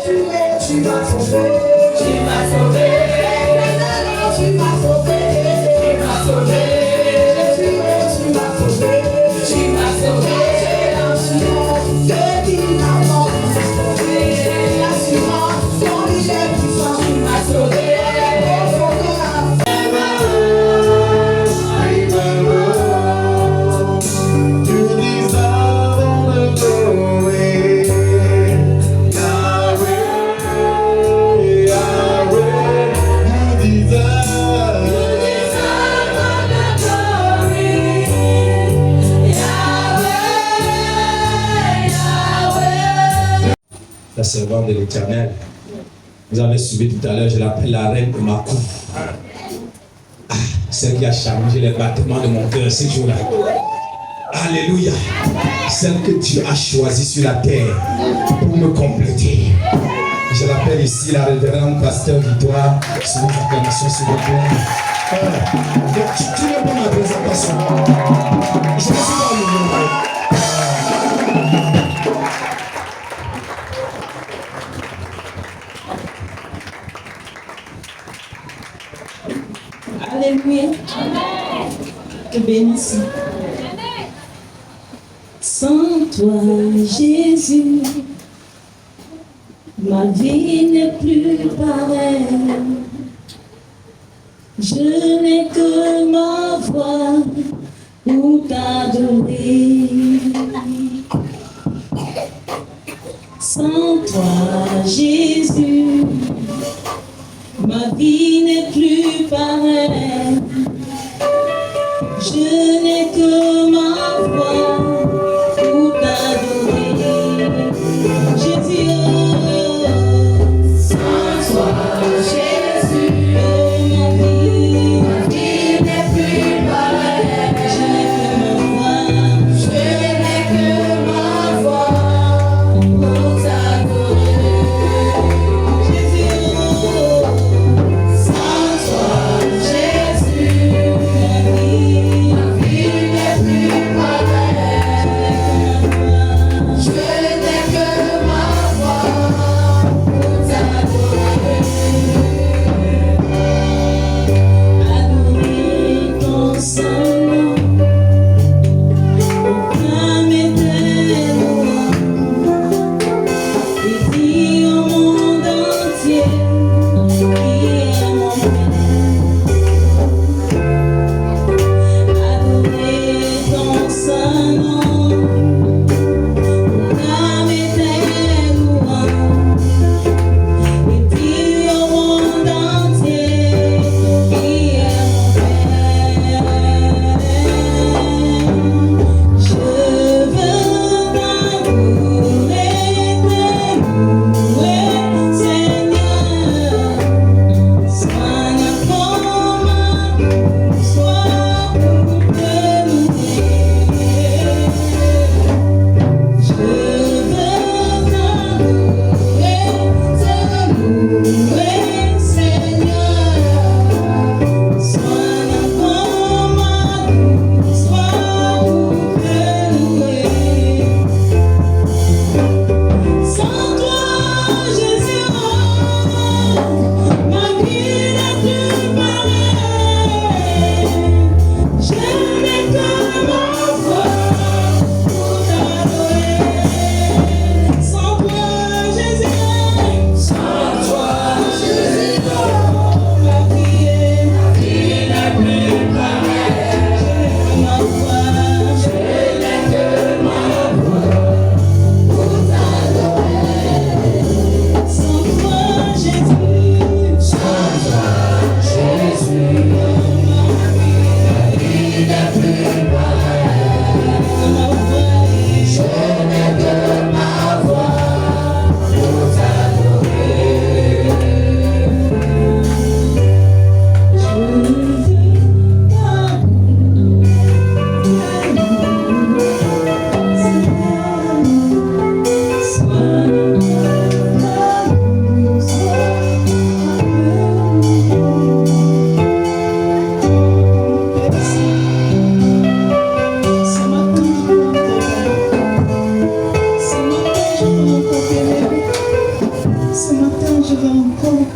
Tu m'as sauvé, tu m'as sauvé, tu m'as sauvé, tu m'as sauvé, tu m'as sauvé, tu m'as sauvé, divinement, l'assurance, ton billet puissant, tu m'as sauvé. La servante de l'Éternel. Vous avez suivi tout à l'heure, je l'appelle la reine de ma cour. Celle qui a changé les battements de mon cœur ce jour-là. Alléluia. Celle que Dieu a choisie sur la terre pour me compléter. Je l'appelle ici la révérende pasteur Victoire. C'est une acclamation s'il vous plaît. Tu n'es pas ma présentation. Je ne suis pas nouveau. Alléluia. Te bénisse. Sans toi, Jésus, ma vie n'est plus pareille. Je n'ai que ma voix pour t'adorer. Sans toi, Jésus, ma vie n'est plus pareille. Je n'ai que ma voix pour t'adorer. Jésus, sans toi, Jésus, ma vie n'est plus pareille. Je n'ai que ma voix pour t'adorer. Sans toi, Jésus, ma vie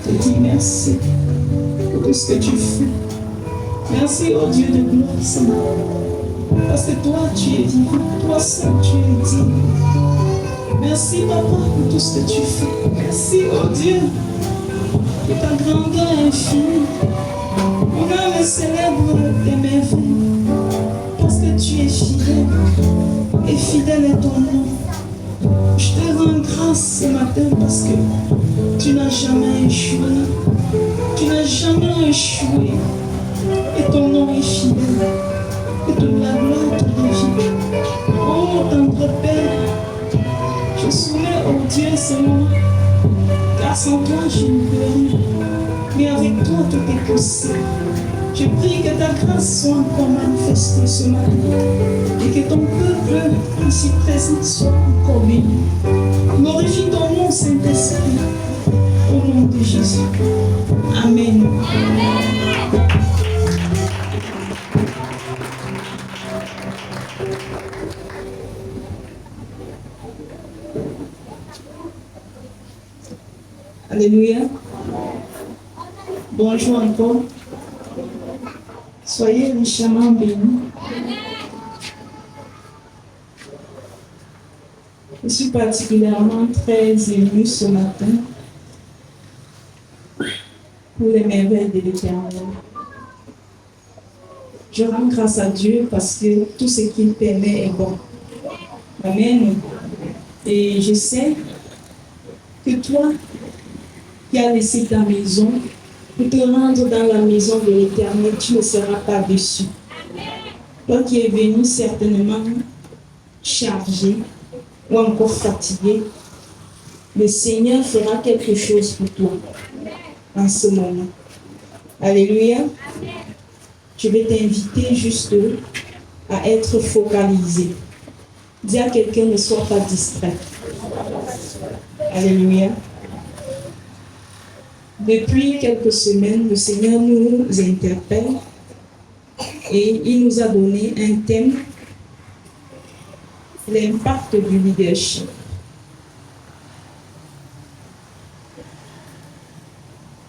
te dit merci pour tout ce que tu fais. Merci, oh Dieu de gloire, Seigneur. Parce que toi, tu es vivant. Toi seul, tu es digne. Merci, Papa, pour tout ce que tu fais. Merci, oh Dieu, pour ta grandeur infinie. Mon âme célèbre tes merveilles. Parce que tu es fidèle. Et fidèle est ton nom. Je te rends grâce ce matin parce que tu n'as jamais échoué. Tu n'as jamais échoué. Et ton nom est fidèle. Et toute la gloire te revient. Oh, tendre Père, je soumets au Dieu ce moment. Car sans toi, je ne peux rien. Mais avec toi, tout est possible. Je prie que ta grâce soit encore manifestée ce matin et que ton peuple ici présent soit encore béni. Glorifie ton nom, Saint-Esprit, au nom de Jésus. Amen. Alléluia. Bonjour encore. Soyez richement bénis. Je suis particulièrement très émue ce matin pour les merveilles de l'Éternel. Je rends grâce à Dieu parce que tout ce qu'il permet est bon. Amen. Et je sais que toi qui as laissé ta maison pour te rendre dans la maison de l'Éternel, tu ne seras pas déçu. Toi qui es venu certainement chargé ou encore fatigué, le Seigneur fera quelque chose pour toi en ce moment. Alléluia. Je vais t'inviter juste à être focalisé. Dis à quelqu'un, ne sois pas distrait. Alléluia. Depuis quelques semaines, le Seigneur nous interpelle et il nous a donné un thème, l'impact du leadership.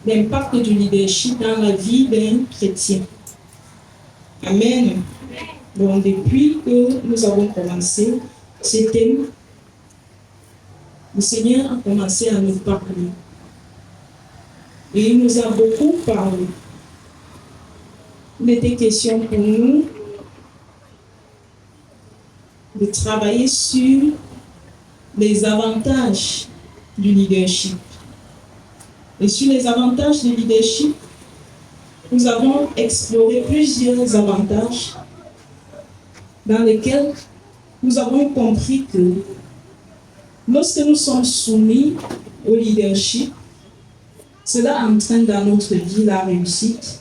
L'impact du leadership dans la vie d'un chrétien. Amen. Donc, depuis que nous avons commencé ce thème, le Seigneur a commencé à nous parler. Et il nous a beaucoup parlé. Il était question pour nous de travailler sur les avantages du leadership. Et sur les avantages du leadership, nous avons exploré plusieurs avantages dans lesquels nous avons compris que lorsque nous sommes soumis au leadership, cela entraîne dans notre vie la réussite,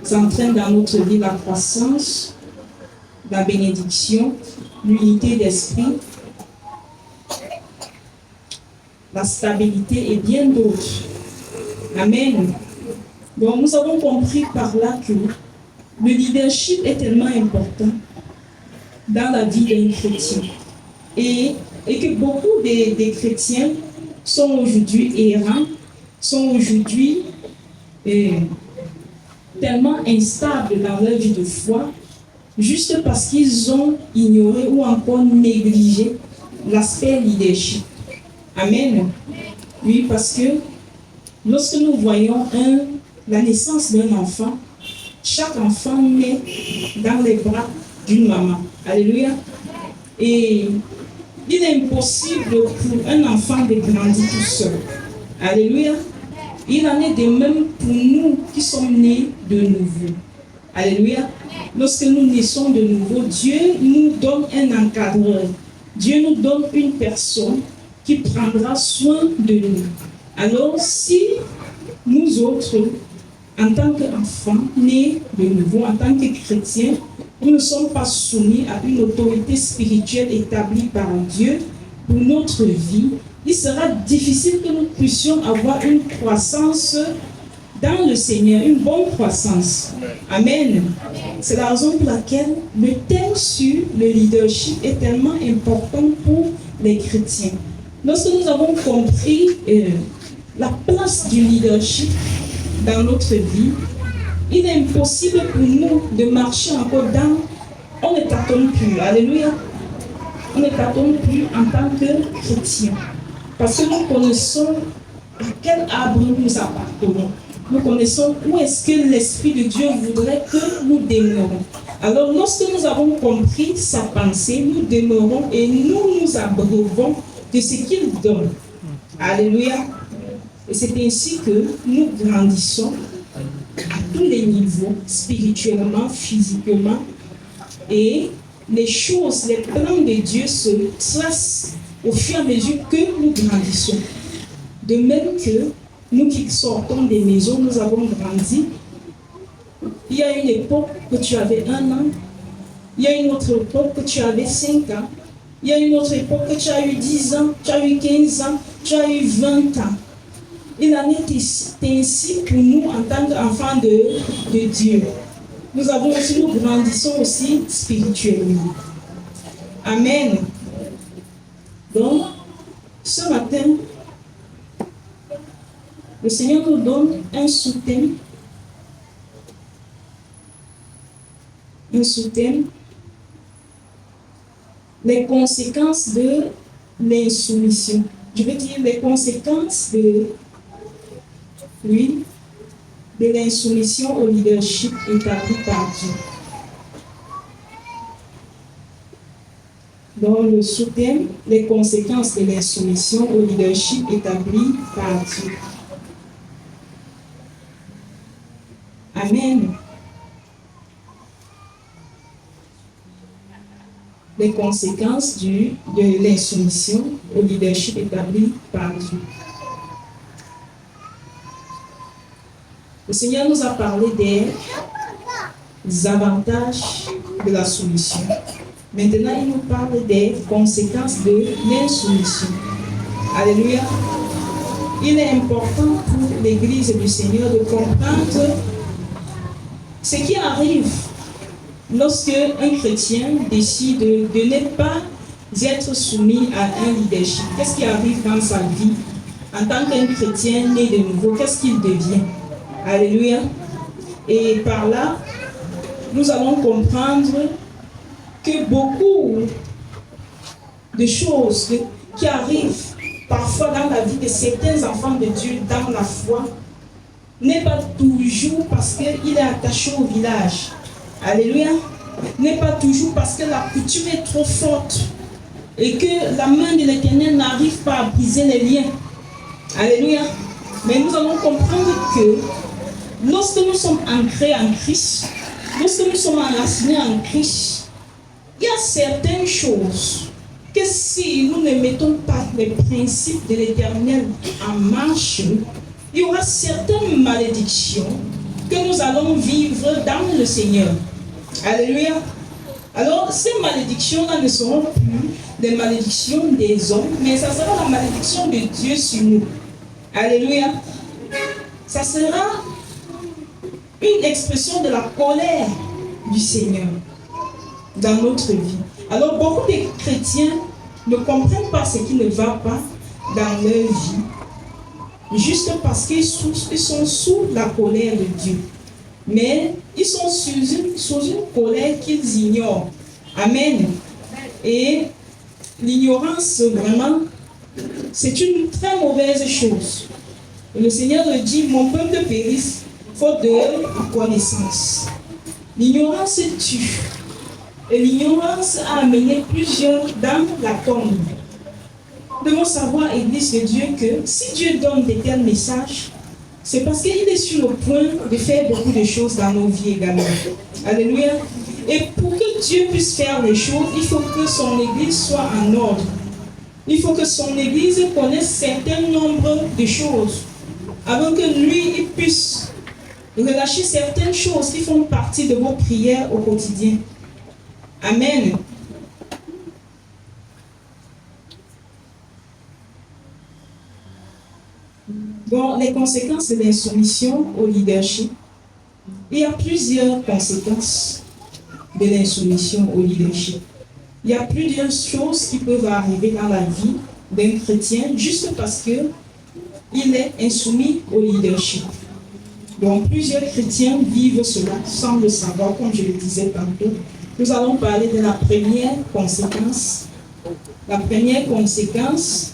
ça entraîne dans notre vie la croissance, la bénédiction, l'unité d'esprit, la stabilité et bien d'autres. Amen. Donc nous avons compris par là que le leadership est tellement important dans la vie d'un chrétien et que beaucoup des chrétiens sont aujourd'hui errants, sont aujourd'hui tellement instables dans leur vie de foi, juste parce qu'ils ont ignoré ou encore négligé l'aspect leadership. Amen. Oui, parce que lorsque nous voyons la naissance d'un enfant, chaque enfant naît dans les bras d'une maman. Alléluia. Et il est impossible pour un enfant de grandir tout seul. Alléluia. Il en est de même pour nous qui sommes nés de nouveau. Alléluia. Lorsque nous naissons de nouveau, Dieu nous donne un encadreur. Dieu nous donne une personne qui prendra soin de nous. Alors, si nous autres, en tant qu'enfants nés de nouveau, en tant que chrétiens, nous ne sommes pas soumis à une autorité spirituelle établie par Dieu pour notre vie, il sera difficile que nous puissions avoir une croissance dans le Seigneur, une bonne croissance. Amen. C'est la raison pour laquelle le thème sur le leadership est tellement important pour les chrétiens. Lorsque nous avons compris la place du leadership dans notre vie, il est impossible pour nous de marcher encore dans... On ne tâtonne plus. Alléluia. On ne tâtonne plus en tant que chrétien. Parce que nous connaissons à quel arbre nous appartenons. Nous connaissons où est-ce que l'Esprit de Dieu voudrait que nous demeurons. Alors, lorsque nous avons compris sa pensée, nous demeurons et nous nous abreuvons de ce qu'il donne. Alléluia. Et c'est ainsi que nous grandissons à tous les niveaux, spirituellement, physiquement, et les choses, les plans de Dieu se tracent au fur et à mesure que nous grandissons. De même que nous qui sortons des maisons, nous avons grandi. Il y a une époque que tu avais 1 an, il y a une autre époque que tu avais 5 ans, il y a une autre époque que tu as eu 10 ans, tu as eu 15 ans, tu as eu 20 ans. Il en est ainsi pour nous en tant qu'enfants de Dieu. Nous grandissons aussi spirituellement. Amen. Donc, ce matin, le Seigneur nous donne un sous-thème. Les conséquences de l'insoumission. Je veux dire les conséquences de l'insoumission au leadership établi par Dieu. Dans le sous-thème, les conséquences de l'insoumission au leadership établi par Dieu. Amen. Les conséquences de l'insoumission au leadership établi par Dieu. Le Seigneur nous a parlé des avantages de la soumission. Maintenant, il nous parle des conséquences de l'insoumission. Alléluia. Il est important pour l'Église du Seigneur de comprendre ce qui arrive lorsque un chrétien décide de ne pas être soumis à un leadership. Qu'est-ce qui arrive dans sa vie en tant qu'un chrétien né de nouveau? Qu'est-ce qu'il devient? Alléluia. Et par là, nous allons comprendre que beaucoup de choses qui arrivent parfois dans la vie de certains enfants de Dieu dans la foi n'est pas toujours parce qu'il est attaché au village. Alléluia. N'est pas toujours parce que la coutume est trop forte et que la main de l'Éternel n'arrive pas à briser les liens. Alléluia. Mais nous allons comprendre que lorsque nous sommes ancrés en Christ, lorsque nous sommes enracinés en Christ, il y a certaines choses que si nous ne mettons pas les principes de l'Éternel en marche, il y aura certaines malédictions que nous allons vivre dans le Seigneur. Alléluia. Alors, ces malédictions-là ne seront plus des malédictions des hommes, mais ça sera la malédiction de Dieu sur nous. Alléluia. Ça sera une expression de la colère du Seigneur dans notre vie. Alors, beaucoup de chrétiens ne comprennent pas ce qui ne va pas dans leur vie, juste parce qu'ils sont sous la colère de Dieu. Mais ils sont sous une colère qu'ils ignorent. Amen. Et l'ignorance, vraiment, c'est une très mauvaise chose. Et le Seigneur le dit, mon peuple périsse faute de connaissance. L'ignorance tue. Et l'ignorance a amené plusieurs dans la tombe. Nous devons savoir, Église de Dieu, que si Dieu donne de tels messages, c'est parce qu'il est sur le point de faire beaucoup de choses dans nos vies également. Alléluia. Et pour que Dieu puisse faire les choses, il faut que son Église soit en ordre. Il faut que son Église connaisse certain nombre de choses avant que lui il puisse relâcher certaines choses qui font partie de vos prières au quotidien. Amen. Bon, les conséquences de l'insoumission au leadership. Il y a plusieurs conséquences de l'insoumission au leadership. Il y a plusieurs choses qui peuvent arriver dans la vie d'un chrétien juste parce que il est insoumis au leadership. Donc, plusieurs chrétiens vivent cela sans le savoir, comme je le disais tantôt. Nous allons parler de la première conséquence. La première conséquence,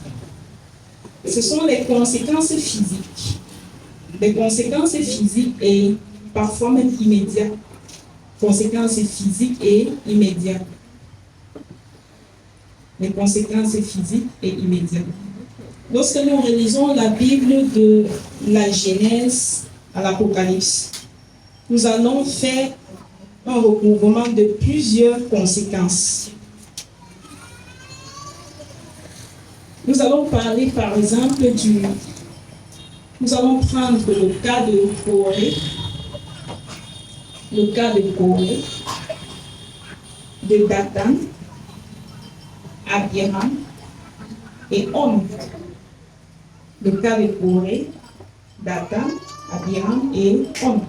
ce sont les conséquences physiques. Les conséquences physiques et parfois même immédiates. Conséquences physiques et immédiates. Les conséquences physiques et immédiates. Lorsque nous relisons la Bible de la Genèse à l'Apocalypse, nous allons faire un recouvrement de plusieurs conséquences. Nous allons parler par exemple nous allons prendre le cas de Corée, de Dathan, Abiram et On. Le cas de Corée, Dathan, Abiram et On.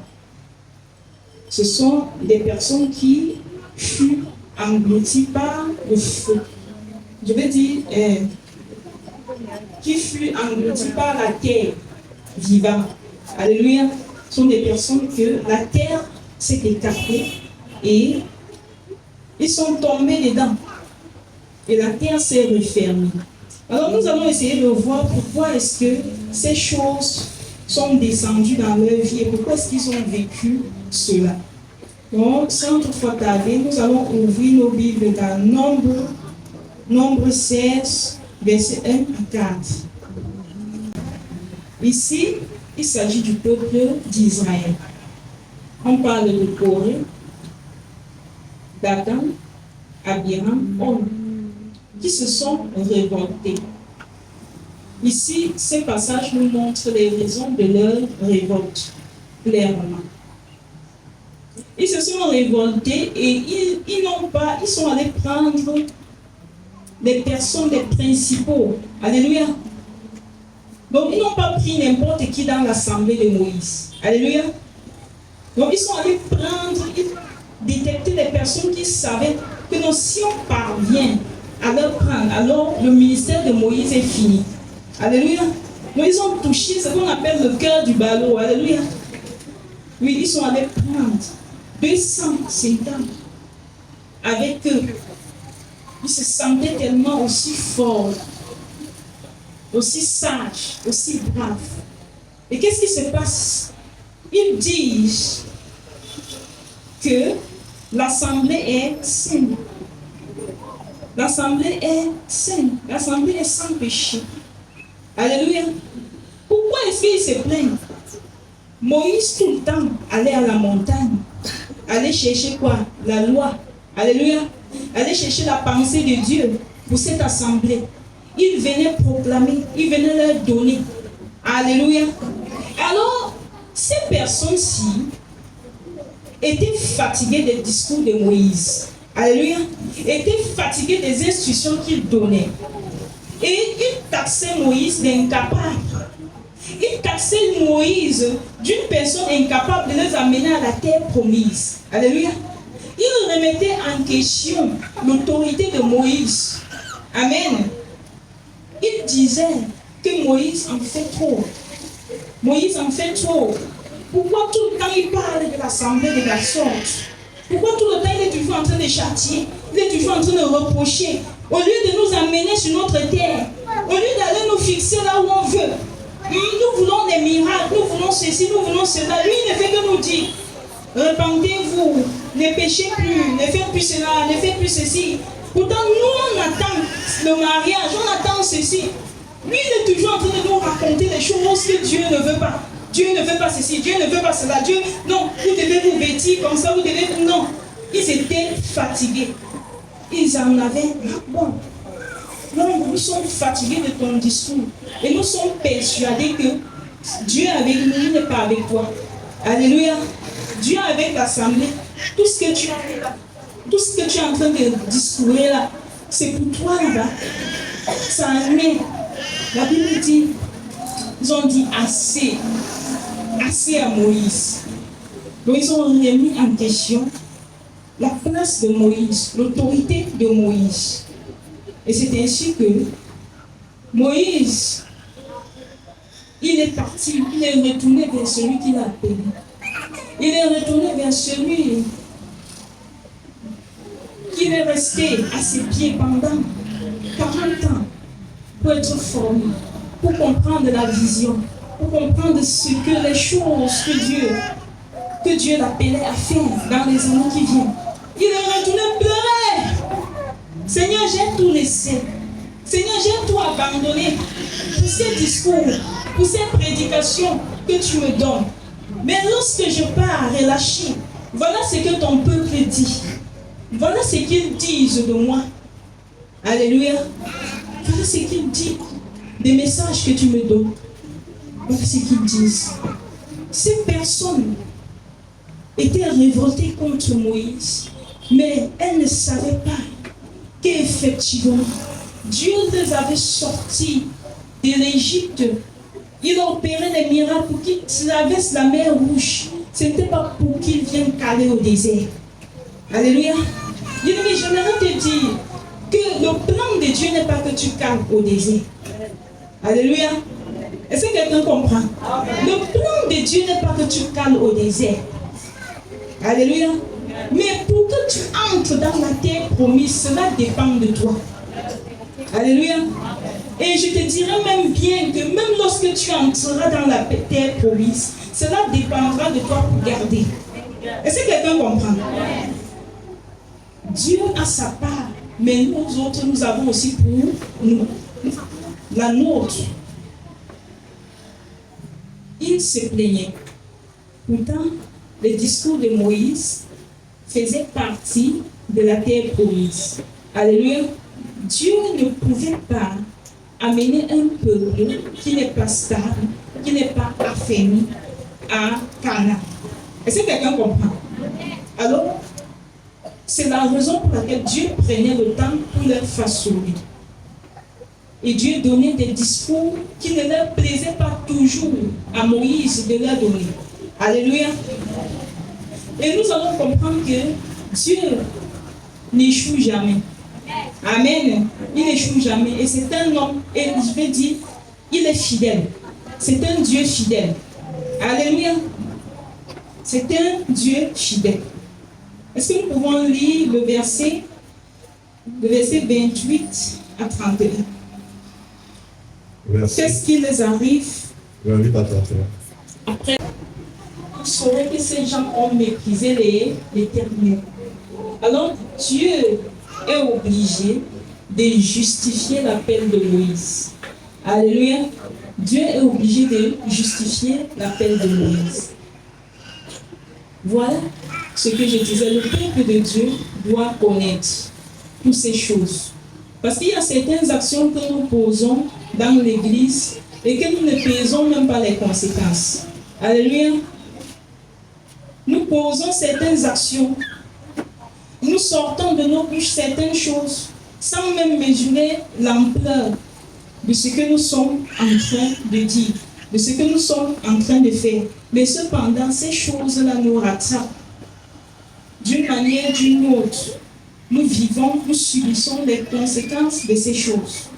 Ce sont des personnes qui furent englouties par le feu. Je veux dire, qui furent englouties par la terre vivante. Alléluia. Ce sont des personnes que la terre s'est écartée et ils sont tombés dedans. Et la terre s'est refermée. Alors nous allons essayer de voir pourquoi est-ce que ces choses sont descendues dans leur vie et pourquoi est-ce qu'ils ont vécu cela. Donc, sans toutefois tarder, nous allons ouvrir nos Bibles dans Nombre 16, versets 1 à 4. Ici, il s'agit du peuple d'Israël. On parle de Corée, Dathan, Abiram, On, qui se sont révoltés. Ici, ces passages nous montrent les raisons de leur révolte, clairement. Ils se sont révoltés et ils sont allés prendre des personnes, des principaux. Alléluia. Donc, ils n'ont pas pris n'importe qui dans l'assemblée de Moïse. Alléluia. Donc, ils sont allés détecter des personnes qui savaient que non, si on parvient à leur prendre, alors le ministère de Moïse est fini. Alléluia. Donc, ils ont touché ce qu'on appelle le cœur du ballot. Alléluia. Oui, ils sont allés prendre 250 avec eux. Ils se sentaient tellement aussi forts, aussi sages, aussi braves. Et qu'est-ce qui se passe? Ils disent que l'assemblée est saine. L'assemblée est saine. L'assemblée est sans péché. Alléluia. Pourquoi est-ce qu'ils se plaignent? Moïse tout le temps allait à la montagne, allait chercher quoi? La loi. Alléluia. Allait chercher la pensée de Dieu pour cette assemblée. Il venait proclamer, il venait leur donner. Alléluia. Alors, ces personnes-ci étaient fatiguées des discours de Moïse. Alléluia. Étaient fatiguées des instructions qu'il donnait. Et ils taxaient Moïse d'incapable. Ils taxaient Moïse d'une personne incapable de les amener à la terre promise. Alléluia. Ils remettaient en question l'autorité de Moïse. Amen. Ils disaient que Moïse en fait trop. Moïse en fait trop. Pourquoi tout le temps il parle de l'assemblée de la sorte? Pourquoi tout le temps il est toujours en train de châtier? Il est toujours en train de reprocher. Au lieu de nous amener sur notre terre, au lieu d'aller nous fixer là où on veut, nous voulons des miracles, nous voulons ceci, nous voulons cela. Lui, il ne fait que nous dire, repentez-vous, ne péchez plus, ne faites plus cela, ne faites plus ceci. Pourtant, nous, on attend le mariage, on attend ceci. Lui, il est toujours en train de nous raconter des choses que Dieu ne veut pas. Dieu ne veut pas ceci, Dieu ne veut pas cela. Dieu, non, vous devez vous vêtir comme ça, vous devez... Non, ils étaient fatigués. Ils en avaient bon. Non, nous sommes fatigués de ton discours. Et nous sommes persuadés que Dieu est avec nous, il n'est pas avec toi. Alléluia. Dieu est avec l'assemblée. Tout ce que tu as là, tout ce que tu es en train de discourir là, c'est pour toi là-bas. Ça en est. La Bible dit, ils ont dit assez. Assez à Moïse. Donc ils ont remis en question la place de Moïse, l'autorité de Moïse. Et c'est ainsi que Moïse il est parti, il est retourné vers celui qui l'a appelé. Il est retourné vers celui qui est resté à ses pieds pendant 40 ans pour être formé, pour comprendre la vision, pour comprendre ce que les choses que Dieu l'appelait à faire dans les années qui viennent. Il est retourné pleurer. Seigneur, j'ai tout laissé. Seigneur, j'ai tout abandonné pour ces discours, pour ces prédications que tu me donnes. Mais lorsque je pars relâché, voilà ce que ton peuple dit. Voilà ce qu'ils disent de moi. Alléluia. Voilà ce qu'ils disent des messages que tu me donnes. Voilà ce qu'ils disent. Ces personnes étaient révoltées contre Moïse, mais elles ne savaient pas qu'effectivement, Dieu les avait sortis de l'Égypte. Il a opéré des miracles pour qu'ils traversent la mer Rouge. Ce n'était pas pour qu'ils viennent caler au désert. Alléluia. Bien-aimé, j'aimerais te dire que le plan de Dieu n'est pas que tu cales au désert. Alléluia. Est-ce que quelqu'un comprend? Le plan de Dieu n'est pas que tu cales au désert. Alléluia. Mais pour que tu entres dans la terre promise, cela dépend de toi. Alléluia. Et je te dirais même bien que même lorsque tu entreras dans la terre promise, cela dépendra de toi pour garder. Est-ce que quelqu'un comprend? Dieu a sa part, mais nous autres, nous avons aussi pour nous la nôtre. Il se plaignait. Pourtant, le discours de Moïse faisait partie de la terre promise. Alléluia. Dieu ne pouvait pas amener un peuple qui n'est pas stable, qui n'est pas affermi à Canaan. Est-ce que quelqu'un comprend? Alors, c'est la raison pour laquelle Dieu prenait le temps pour leur façonner. Et Dieu donnait des discours qui ne leur plaisaient pas toujours à Moïse de leur donner. Alléluia. Et nous allons comprendre que Dieu n'échoue jamais. Amen. Il n'échoue jamais. Et c'est un homme, et je vais dire, il est fidèle. C'est un Dieu fidèle. Alléluia. C'est un Dieu fidèle. Est-ce que nous pouvons lire le verset 28 à 31? Qu'est-ce qui les arrive? 28 à 31. Après, vous saurez que ces gens ont méprisé l'Éternel. Alors, Dieu est obligé de justifier l'appel de Moïse. Alléluia. Dieu est obligé de justifier l'appel de Moïse. Voilà ce que je disais. Le peuple de Dieu doit connaître toutes ces choses. Parce qu'il y a certaines actions que nous posons dans l'église et que nous ne pesons même pas les conséquences. Alléluia. Nous posons certaines actions. Nous sortons de nos bouches certaines choses sans même mesurer l'ampleur de ce que nous sommes en train de dire, de ce que nous sommes en train de faire. Mais cependant, ces choses-là nous rattrapent d'une manière ou d'une autre. Nous vivons, nous subissons les conséquences de ces choses.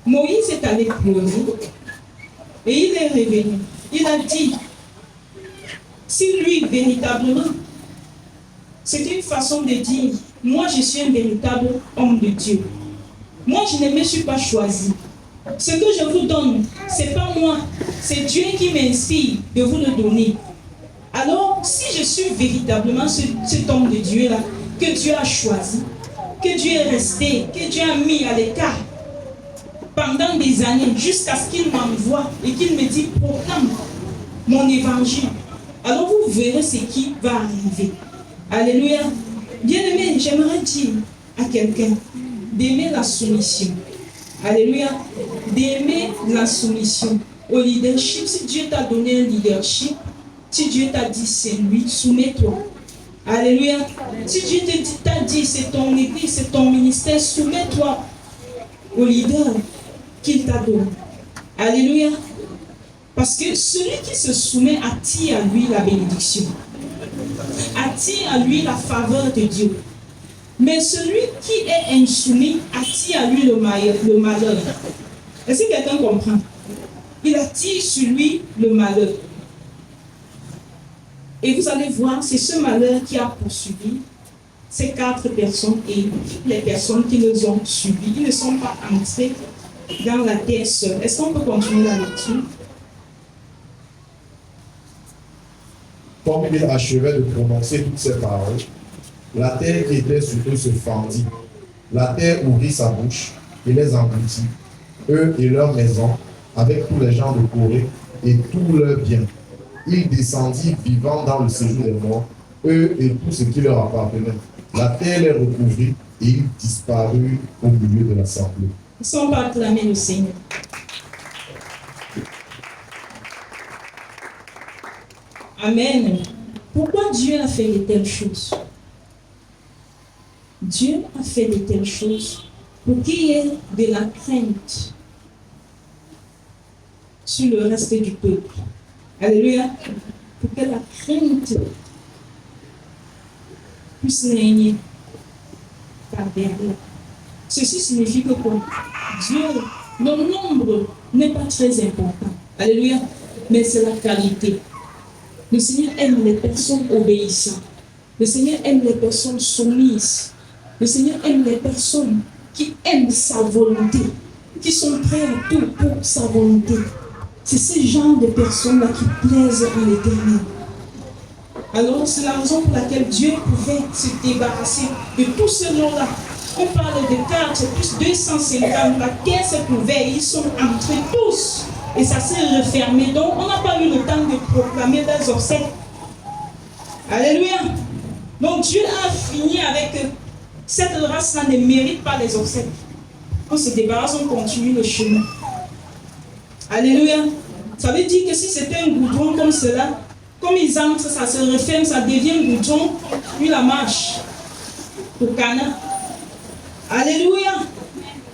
Moïse est allé pleurer et il est revenu. Il a dit, si lui véritablement, c'est une façon de dire, moi je suis un véritable homme de Dieu. Moi je ne me suis pas choisi. Ce que je vous donne, ce n'est pas moi, c'est Dieu qui m'inspire de vous le donner. Alors, si je suis véritablement cet homme de Dieu-là, que Dieu a choisi, que Dieu est resté, que Dieu a mis à l'écart pendant des années, jusqu'à ce qu'il m'envoie et qu'il me dit, proclame mon évangile. Alors vous verrez ce qui va arriver. Alléluia. Bien-aimé, j'aimerais dire à quelqu'un d'aimer la soumission. Alléluia. D'aimer la soumission au leadership. Si Dieu t'a donné un leadership, si Dieu t'a dit c'est lui, soumets-toi. Alléluia. Si Dieu t'a dit c'est ton église, c'est ton ministère, soumets-toi au leader qu'il t'a donné. Alléluia. Parce que celui qui se soumet attire à lui la bénédiction, attire à lui la faveur de Dieu. Mais celui qui est insoumis attire à lui le malheur. Est-ce que quelqu'un comprend? il attire sur lui le malheur. Et vous allez voir, c'est ce malheur qui a poursuivi ces 4 personnes et toutes les personnes qui les ont suivies. Ils ne sont pas entrés dans la terre seule. Est-ce qu'on peut continuer la lecture? Comme il achevait de prononcer toutes ces paroles, la terre qui était sur eux se fendit. La terre ouvrit sa bouche et les engloutit, eux et leurs maisons, avec tous les gens de Corée et tous leurs biens. Ils descendirent vivants dans le séjour des morts, eux et tout ce qui leur appartenait. La terre les recouvrit et ils disparurent au milieu de l'assemblée. Est-ce qu'on peut acclamer le Seigneur? Amen. Pourquoi Dieu a fait de telles choses? Dieu a fait de telles choses pour qu'il y ait de la crainte sur le reste du peuple. Alléluia. Pour que la crainte puisse régner par derrière. Ceci signifie que pour Dieu, le nombre n'est pas très important. Alléluia. Mais c'est la qualité. Le Seigneur aime les personnes obéissantes. Le Seigneur aime les personnes soumises. Le Seigneur aime les personnes qui aiment sa volonté, qui sont prêts à tout pour sa volonté. C'est ce genre de personnes-là qui plaisent à l'Éternel. Alors, c'est la raison pour laquelle Dieu pouvait se débarrasser de tous ces noms-là. On parle de 4 plus 250. La terre s'est ouverte, ils sont entrés tous. Et ça s'est refermé. Donc, on n'a pas eu le temps de proclamer leurs obsèques. Alléluia. Donc, Dieu a fini avec eux. Cette race-là ne mérite pas les obsèques. On se débarrasse, on continue le chemin. Alléluia. Ça veut dire que si c'était un goudron comme cela, comme ils entrent, ça se referme, ça devient goudron, puis la marche au Cana. Alléluia.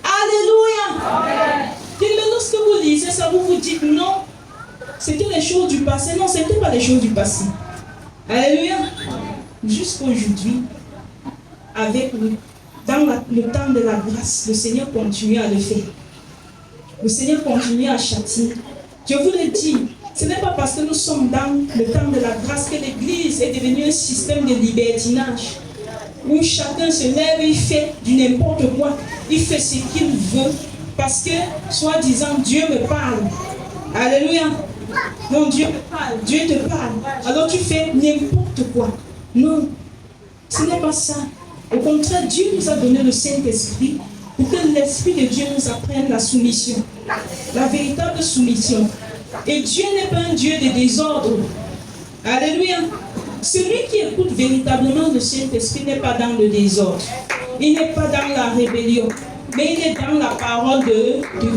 Alléluia. Et mais lorsque vous lisez ça, vous vous dites non, c'était les choses du passé. Non, ce n'était pas les choses du passé. Alléluia. Jusqu'aujourd'hui, dans le temps de la grâce, le Seigneur continue à le faire. Le Seigneur continue à châtier. Je vous le dis, ce n'est pas parce que nous sommes dans le temps de la grâce que l'Église est devenue un système de libertinage où chacun se lève et il fait du n'importe quoi. Il fait ce qu'il veut parce que, soi-disant, Dieu me parle. Alléluia. Non, Dieu me parle. Dieu te parle. Alors tu fais n'importe quoi. Non, ce n'est pas ça. Au contraire, Dieu nous a donné le Saint-Esprit pour que l'Esprit de Dieu nous apprenne la soumission, la véritable soumission. Et Dieu n'est pas un Dieu de désordre. Alléluia. Celui qui écoute véritablement le Saint-Esprit n'est pas dans le désordre. Il n'est pas dans la rébellion, mais il est dans la parole de Dieu.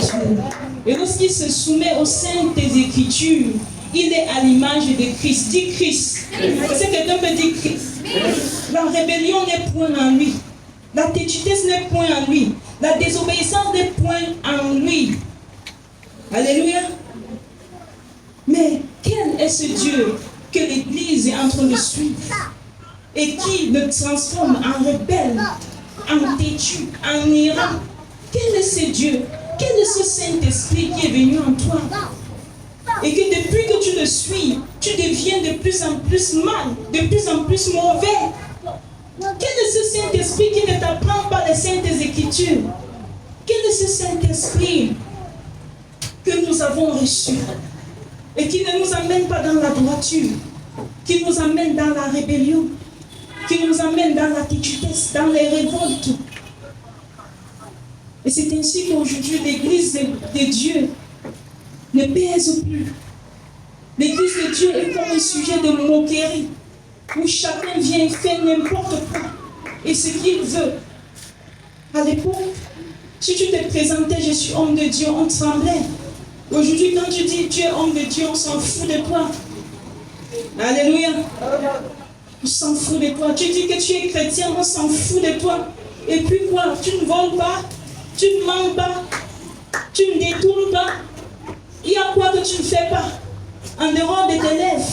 Et lorsqu'il se soumet aux saintes Écritures, il est à l'image de Christ. Dit Christ. Parce que quelqu'un peut dire Christ. La rébellion n'est point en lui. La tétutesse n'est point en lui. La désobéissance n'est point en lui. Alléluia. Mais quel est ce Dieu que l'Église est en train de suivre et qui le transforme en rebelle, en têtu, en errant? Quel est ce Dieu? Quel est ce Saint-Esprit qui est venu en toi? Et que depuis que tu le suis, tu deviens de plus en plus mal, de plus en plus mauvais. Quel est ce Saint-Esprit qui ne t'apprend pas les saintes Écritures? Quel est ce Saint-Esprit que nous avons reçu et qui ne nous amène pas dans la droiture, qui nous amène dans la rébellion, qui nous amène dans la têtutesse, dans les révoltes? Et c'est ainsi qu'aujourd'hui l'Église de Dieu ne pèse plus. L'Église de Dieu est comme un sujet de moquerie, où chacun vient faire n'importe quoi et ce qu'il veut. À l'époque, si tu te présentais, je suis homme de Dieu, on tremblait. Aujourd'hui, quand tu dis tu es homme de Dieu, on s'en fout de toi. Alléluia. On s'en fout de toi. Tu dis que tu es chrétien, on s'en fout de toi. Et puis quoi? Tu ne voles pas, tu ne mens pas, tu ne détournes pas. Il y a quoi que tu ne fais pas? En dehors de tes lèvres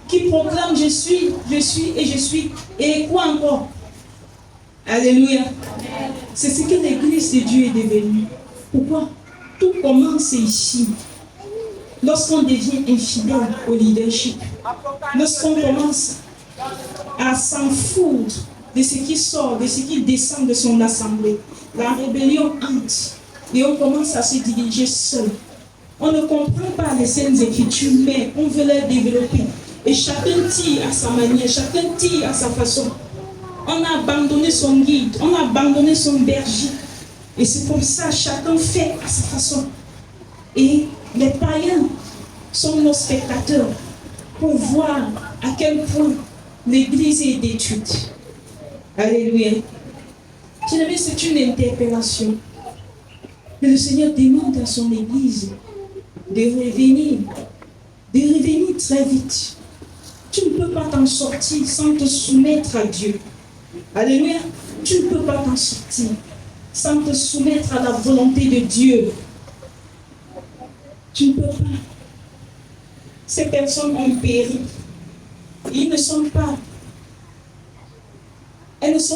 qui proclament je suis et je suis. Et quoi encore? Alléluia. C'est ce que l'Église de Dieu est devenue. Pourquoi? Tout commence ici. lorsqu'on devient infidèle au leadership, lorsqu'on commence à s'en foutre de ce qui sort, de ce qui descend de son assemblée, la rébellion entre et on commence à se diriger seul. On ne comprend pas les saintes écritures, mais on veut les développer. Et chacun tire à sa manière, chacun tire à sa façon. On a abandonné son guide, on a abandonné son berger. Et c'est comme ça, chacun fait à sa façon. Et les païens sont nos spectateurs pour voir à quel point l'Église est détruite. Alléluia. Bien-aimé, c'est une interpellation. Mais le Seigneur demande à son Église de revenir très vite. Tu ne peux pas t'en sortir sans te soumettre à Dieu. Alléluia. Tu ne peux pas t'en sortir sans te soumettre à la volonté de Dieu. Tu ne peux pas. Ces personnes ont péri. Elles ne sont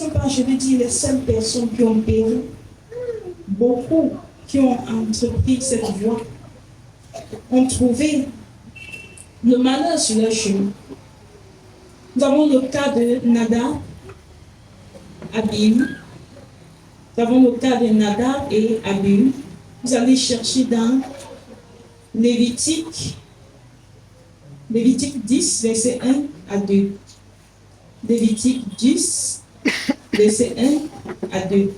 pas, je veux dire, les seules personnes qui ont péri. Beaucoup qui ont entrepris cette voie ont trouvé le malheur sur leur chemin. Nous avons le cas de Nadab, Abihu. Nous avons le cas de Nadab et Abihu. Vous allez chercher dans Lévitique 10, verset 1 à 2. Lévitique 10, verset 1 à 2.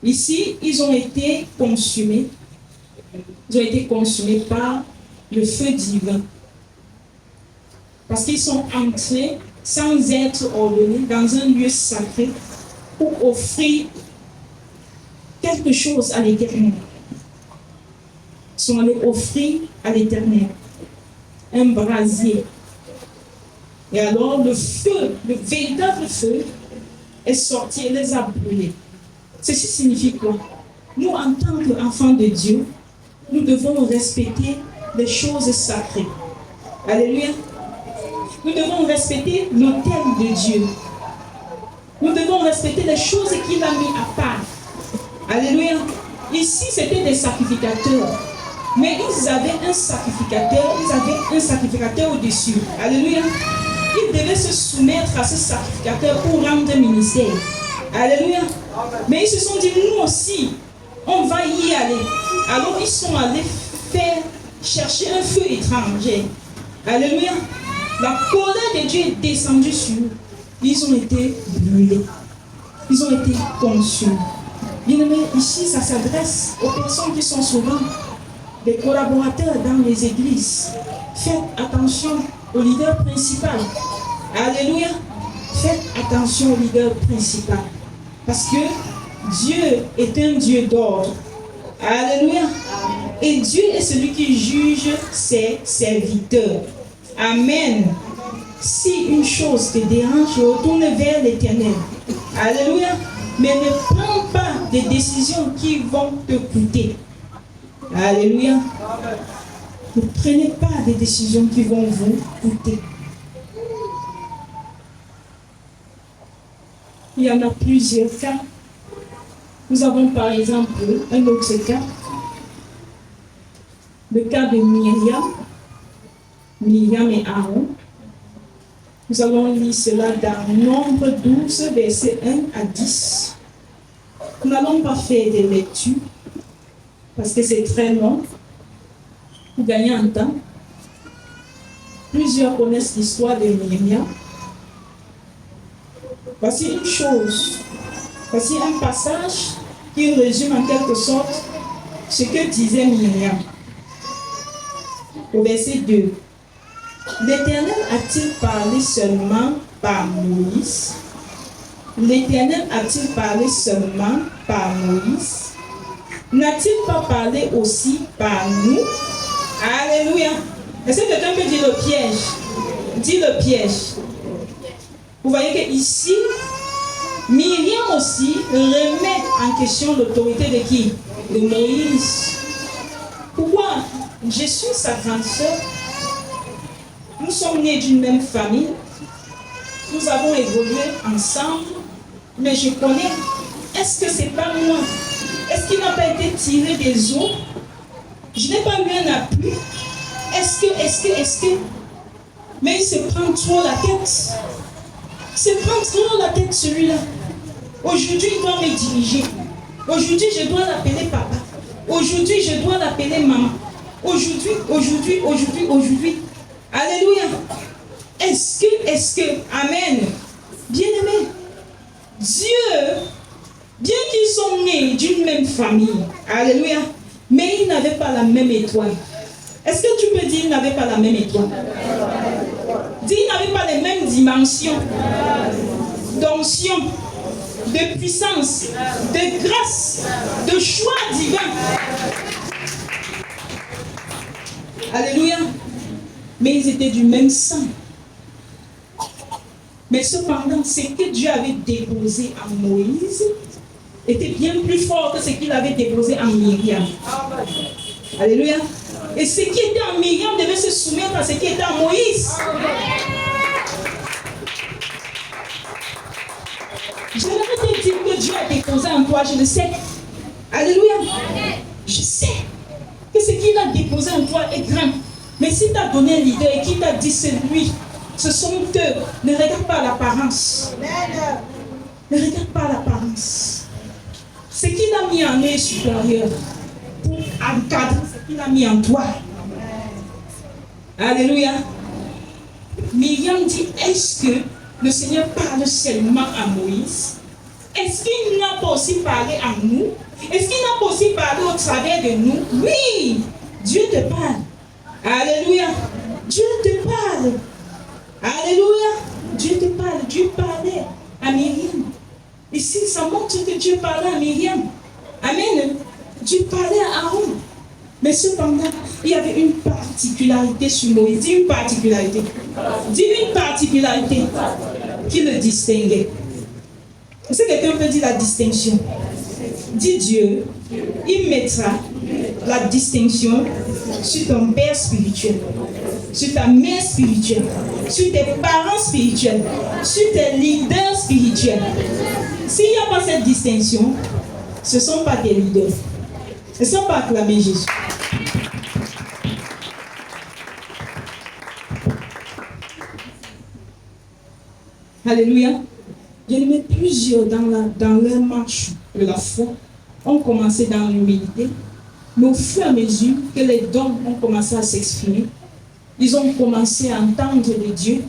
Ici, ils ont été consumés. Ils ont été consumés par le feu divin. Parce qu'ils sont entrés sans être ordonnés dans un lieu sacré pour offrir quelque chose à l'Éternel. Ils sont allés offrir à l'Éternel un brasier. Et alors le feu, le véritable feu, est sorti et les a brûlés. Ceci signifie quoi? Nous, en tant qu'enfants de Dieu, nous devons respecter les choses sacrées. Alléluia. Nous devons respecter l'autel de Dieu. Nous devons respecter les choses qu'il a mis à part. Alléluia. Ici, c'était des sacrificateurs. Mais ils avaient un sacrificateur au-dessus. Alléluia. Ils devaient se soumettre à ce sacrificateur pour rendre ministère. Alléluia. Mais ils se sont dit, nous aussi, on va y aller. Alors ils sont allés chercher un feu étranger. Alléluia. La colère de Dieu est descendue sur eux. Ils ont été brûlés. Ils ont été consumés. Bien aimé, ici, ça s'adresse aux personnes qui sont souvent des collaborateurs dans les églises. Faites attention au leader principal. Alléluia. Faites attention au leader principal. Parce que Dieu est un Dieu d'ordre. Alléluia. Et Dieu est celui qui juge ses serviteurs. Amen. Si une chose te dérange, retourne vers l'Éternel. Alléluia. Mais ne prends pas des décisions qui vont te coûter. Alléluia. Ne prenez pas des décisions qui vont vous coûter. Il y en a plusieurs cas. Nous avons par exemple un autre cas. Le cas de Myriam et Aaron. Nous allons lire cela dans Nombre 12, versets 1 à 10. Nous n'allons pas faire des lectures parce que c'est très long pour gagner en temps. Plusieurs connaissent l'histoire de Myriam. Voici une chose, voici un passage qui résume en quelque sorte ce que disait Myriam. Au verset 2. L'Éternel a-t-il parlé seulement par Moïse? L'Éternel a-t-il parlé seulement par Moïse? N'a-t-il pas parlé aussi par nous? Alléluia. Est-ce que quelqu'un peut dire le piège? Dis le piège. Vous voyez que ici, Myriam aussi remet en question l'autorité de qui? De Moïse. Pourquoi? Je suis sa grande sœur. Nous sommes nés d'une même famille. Nous avons évolué ensemble. Mais je connais. Est-ce que c'est pas moi? Est-ce qu'il n'a pas été tiré des eaux? Je n'ai pas eu un appui. est-ce que. Mais il se prend trop la tête. Il se prend trop la tête, celui-là. Aujourd'hui, il doit me diriger. Aujourd'hui, je dois l'appeler papa. Aujourd'hui, je dois l'appeler maman. Aujourd'hui. Alléluia. Est-ce que, amen. Bien-aimé, Dieu, bien qu'ils sont nés d'une même famille, alléluia, mais ils n'avaient pas la même étoile. Est-ce que tu peux dire qu'ils n'avaient pas la même étoile? Dis, ils n'avaient pas les mêmes dimensions d'onction, de puissance, de grâce, de choix divin. Alléluia. Mais ils étaient du même sang. Mais cependant, ce que Dieu avait déposé en Moïse était bien plus fort que ce qu'il avait déposé en Myriam. Alléluia. Et ce qui était en Myriam devait se soumettre à ce qui était en Moïse. Je vais te dire que Dieu a déposé en toi, je le sais. Alléluia. Je sais que ce qu'il a déposé en toi est grand. Mais si tu as donné un leader et qu'il t'a dit c'est lui, ce sont eux, ne regarde pas l'apparence. Ne regarde pas l'apparence. Ce qu'il a mis en eux est supérieur pour encadrer ce qu'il a mis en toi. Alléluia. Myriam dit, est-ce que le Seigneur parle seulement à Moïse? Est-ce qu'il n'a pas aussi parlé à nous? Est-ce qu'il n'a pas aussi parlé au travers de nous? Oui, Dieu te parle. Alléluia. Dieu te parle. Alléluia. Dieu te parle. Dieu parlait à Myriam. Ici, ça montre que Dieu parlait à Myriam. Amen. Dieu parlait à Aaron. Mais cependant, il y avait une particularité sur Moïse. Dis une particularité. Dis une particularité qui le distinguait. Est-ce que quelqu'un peut dire la distinction? Dis Dieu, il mettra la distinction sur ton père spirituel, sur ta mère spirituelle, sur tes parents spirituels, sur tes leaders spirituels. S'il n'y a pas cette distinction, ce ne sont pas tes leaders. Ce ne sont pas acclamés Jésus. Alléluia. J'ai aimé plusieurs dans leur marche de la foi ont commencé dans l'humilité, mais au fur et à mesure que les dons ont commencé à s'exprimer, ils ont commencé à entendre de Dieu,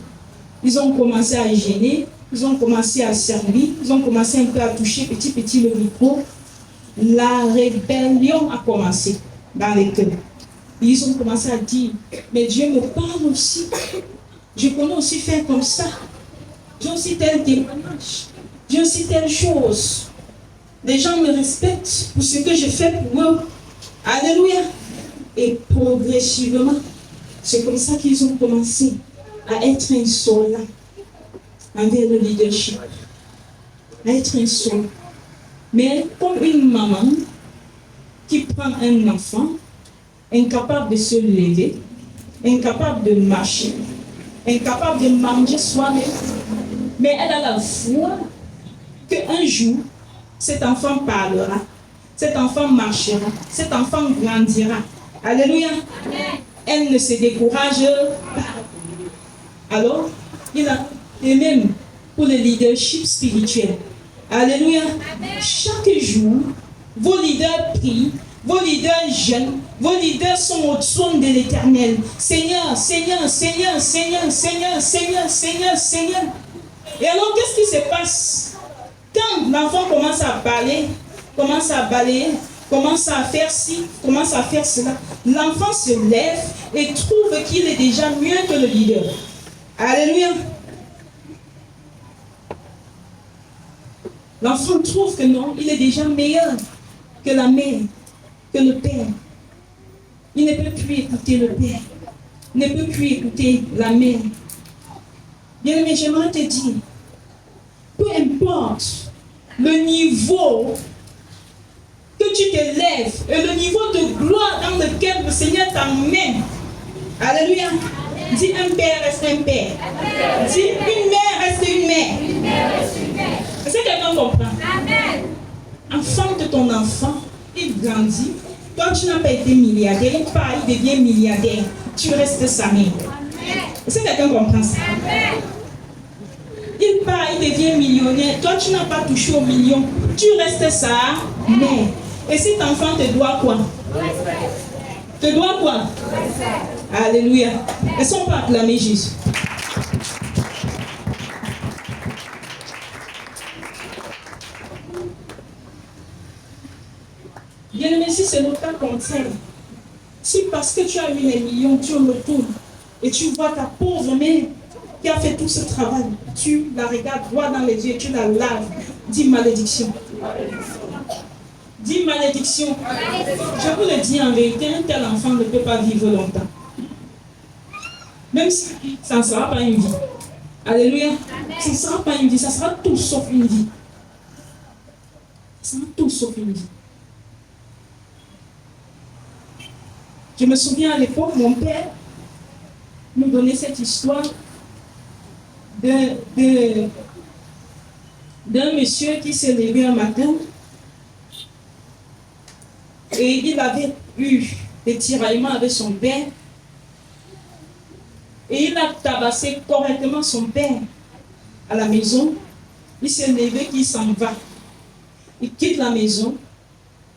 ils ont commencé à gêner, ils ont commencé à servir, ils ont commencé un peu à toucher petit le micro. La rébellion a commencé dans les cœurs. Ils ont commencé à dire, mais Dieu me parle aussi. Je connais aussi faire comme ça. J'ai aussi tel témoignage. J'ai aussi telle chose. Les gens me respectent pour ce que je fais pour eux. Alléluia. Et progressivement, c'est comme ça qu'ils ont commencé à être insolents envers le leadership. À être insolents. Mais comme une maman qui prend un enfant, incapable de se lever, incapable de marcher, incapable de manger soi-même, mais elle a la foi qu'un jour, cet enfant parlera, cet enfant marchera, cet enfant grandira. Alléluia. Amen. Elle ne se décourage pas. Alors, et même pour le leadership spirituel. Alléluia. Amen. Chaque jour, vos leaders prient, vos leaders jeûnent, vos leaders sont au trône de l'Éternel. Seigneur, Seigneur, Seigneur, Seigneur, Seigneur, Seigneur, Seigneur, Seigneur. Et alors, qu'est-ce qui se passe? Quand l'enfant commence à parler, commence à balayer, commence à faire ci, commence à faire cela, l'enfant se lève et trouve qu'il est déjà mieux que le leader. Alléluia. L'enfant trouve que non, il est déjà meilleur que la mère, que le père. Il ne peut plus écouter le père. Il ne peut plus écouter la mère. Bien, mais j'aimerais te dire, peu importe le niveau que tu te lèves et le niveau de gloire dans lequel le Seigneur t'emmène. Alléluia. Dis un père reste un père. Dis une mère reste une mère. Est-ce que quelqu'un comprend? Amen. Enfant de ton enfant, il grandit, Toi, tu n'as pas été milliardaire. Il part, il devient milliardaire. Tu restes sa mère. Est-ce que quelqu'un comprend ça? Il part, il devient millionnaire. Toi, tu n'as pas touché au million. Tu restes sa mère. Et cet enfant te doit quoi? Te doit quoi? Alléluia. Est-ce qu'on peut acclamer Jésus? Bien-aimé, si c'est le cas contraire, si parce que tu as eu les millions, tu retournes et tu vois ta pauvre mère qui a fait tout ce travail, tu la regardes droit dans les yeux, tu la laves, dis malédiction. Dis malédiction. Je vous le dis en vérité, un tel enfant ne peut pas vivre longtemps. Même si ça ne sera pas une vie. Alléluia. Ça ne sera pas une vie, ça sera tout sauf une vie. Ça sera tout sauf une vie. Je me souviens à l'époque, mon père nous donnait cette histoire d'un monsieur qui s'est levé un matin et il avait eu des tiraillements avec son père et il a tabassé correctement son père à la maison. Il s'est levé, il s'en va. Il quitte la maison,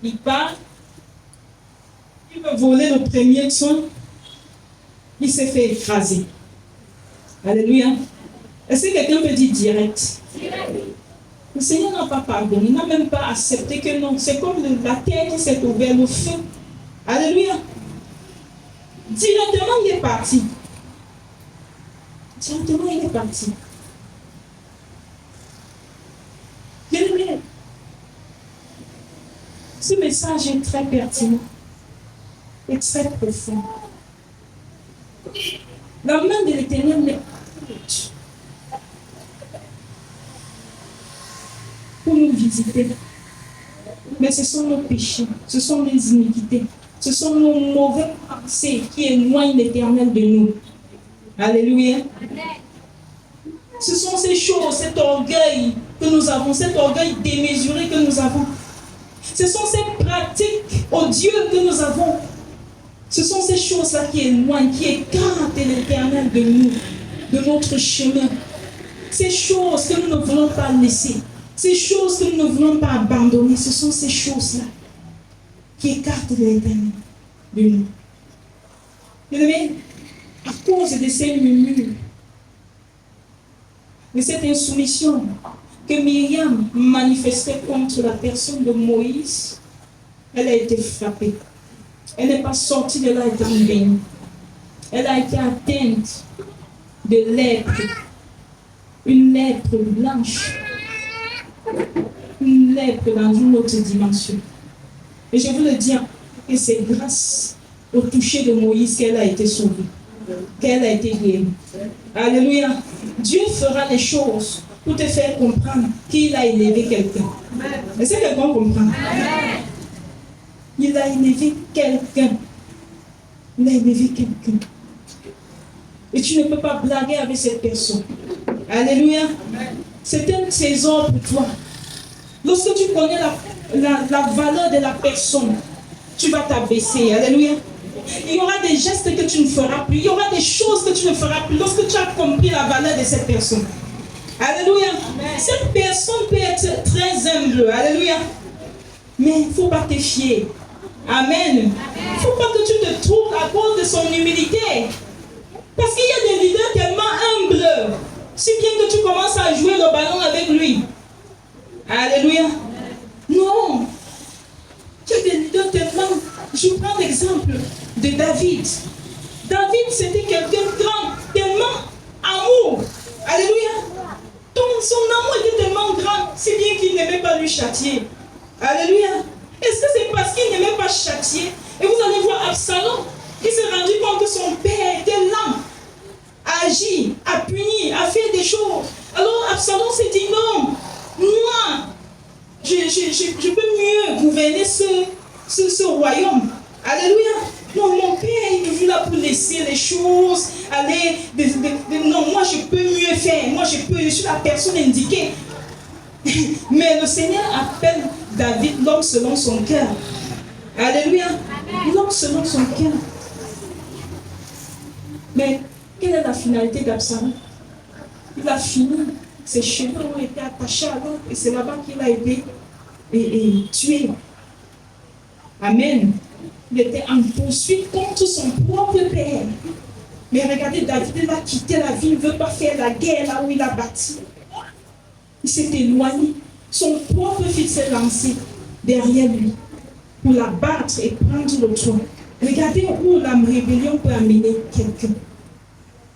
il part. Il veut voler le premier son, il s'est fait écraser. Alléluia. Est-ce que quelqu'un peut dire direct? Le Seigneur n'a pas pardonné, il n'a même pas accepté que non. C'est comme la terre qui s'est ouverte, le feu. Alléluia. Directement, il est parti. Directement, il est parti. Bien-aimé, ce message est très pertinent et très profond. La main de l'Éternel n'est pas pour nous visiter, mais ce sont nos péchés, ce sont nos iniquités, ce sont nos mauvais pensées qui éloignent l'Éternel de nous. Alléluia. Ce sont ces choses, cet orgueil que nous avons, cet orgueil démesuré que nous avons. Ce sont ces pratiques odieuses que nous avons. Ce sont ces choses-là qui éloignent, qui écartent l'Éternel de nous, de notre chemin. Ces choses que nous ne voulons pas laisser, ces choses que nous ne voulons pas abandonner, ce sont ces choses-là qui écartent l'Éternel de nous. Bien-aimés, à cause de ces murmures, de cette insoumission que Myriam manifestait contre la personne de Moïse, elle a été frappée. Elle n'est pas sortie de là étant bénie. Elle a été atteinte de lèpre. Une lèpre blanche. Une lèpre dans une autre dimension. Et je veux le dire, que c'est grâce au toucher de Moïse qu'elle a été sauvée. Qu'elle a été guérie. Alléluia. Dieu fera les choses pour te faire comprendre qu'il a élevé quelqu'un. Est-ce que quelqu'un comprend? Il a élevé quelqu'un. Il a élevé quelqu'un. Et tu ne peux pas blaguer avec cette personne. Alléluia. C'est un trésor pour toi. Lorsque tu connais la valeur de la personne, tu vas t'abaisser. Alléluia. Il y aura des gestes que tu ne feras plus. Il y aura des choses que tu ne feras plus lorsque tu as compris la valeur de cette personne. Alléluia. Cette personne peut être très humble. Alléluia. Mais il ne faut pas te fier. Amen. Il ne faut pas que tu te trouves à cause de son humilité. Parce qu'il y a des leaders tellement humbles, si bien que tu commences à jouer le ballon avec lui. Alléluia. Non. Il y a des leaders tellement... Je prends l'exemple de David. David, c'était quelqu'un de grand, tellement amour. Alléluia. Son amour était tellement grand, si bien qu'il n'aimait pas lui châtier. Alléluia. Est-ce que c'est parce qu'il n'aimait pas châtier? Et vous allez voir Absalom, qui s'est rendu compte que son père était lent, a agi, a puni, a fait des choses. Alors Absalom s'est dit non, moi, je peux mieux gouverner ce royaume. Alléluia. Non, mon père, il est là pour laisser les choses aller. Non, moi, je peux mieux faire. Moi, je suis la personne indiquée. Mais le Seigneur appelle David l'homme selon son cœur. Alléluia. L'homme selon son cœur. Mais quelle est la finalité d'Absalom? Il a fini. Ses cheveux ont été attachés à l'autre et c'est là-bas qu'il a été tué. Amen. Il était en poursuite contre son propre père. Mais regardez, David, il a quitté la ville, il ne veut pas faire la guerre là où il a bâti. Il s'est éloigné. Son propre fils s'est lancé derrière lui pour la battre et prendre le trône. Regardez où la rébellion peut amener quelqu'un.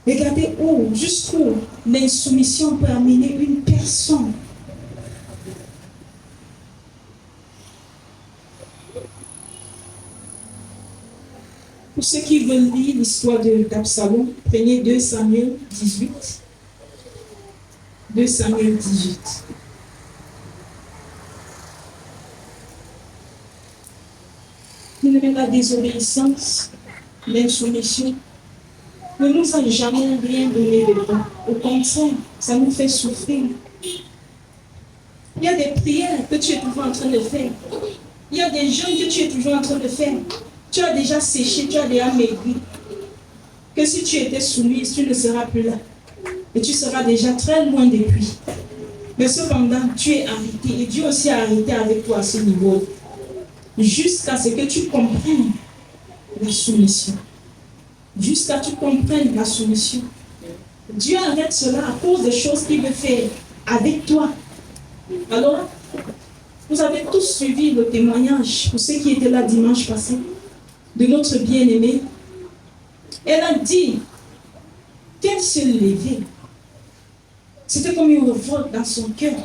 Regardez où, jusqu'où l'insoumission peut amener une personne. Pour ceux qui veulent lire l'histoire d'Absalom, prenez 2 Samuel 18. 2 Samuel 18. La désobéissance, l'insoumission ne nous a jamais rien donné de bon. Au contraire, ça nous fait souffrir. Il y a des prières que tu es toujours en train de faire. Il y a des jeûnes que tu es toujours en train de faire. Tu as déjà séché, tu as déjà maigri. Que si tu étais soumise, tu ne seras plus là. Et tu seras déjà très loin depuis. Mais cependant, tu es arrêté. Et Dieu aussi a arrêté avec toi à ce niveau. Jusqu'à ce que tu comprennes la soumission. Jusqu'à ce que tu comprennes la soumission. Dieu arrête cela à cause des choses qu'il veut faire avec toi. Alors, vous avez tous suivi le témoignage, pour ceux qui étaient là dimanche passé, de notre bien-aimée. Elle a dit qu'elle se levait. C'était comme une révolte dans son cœur.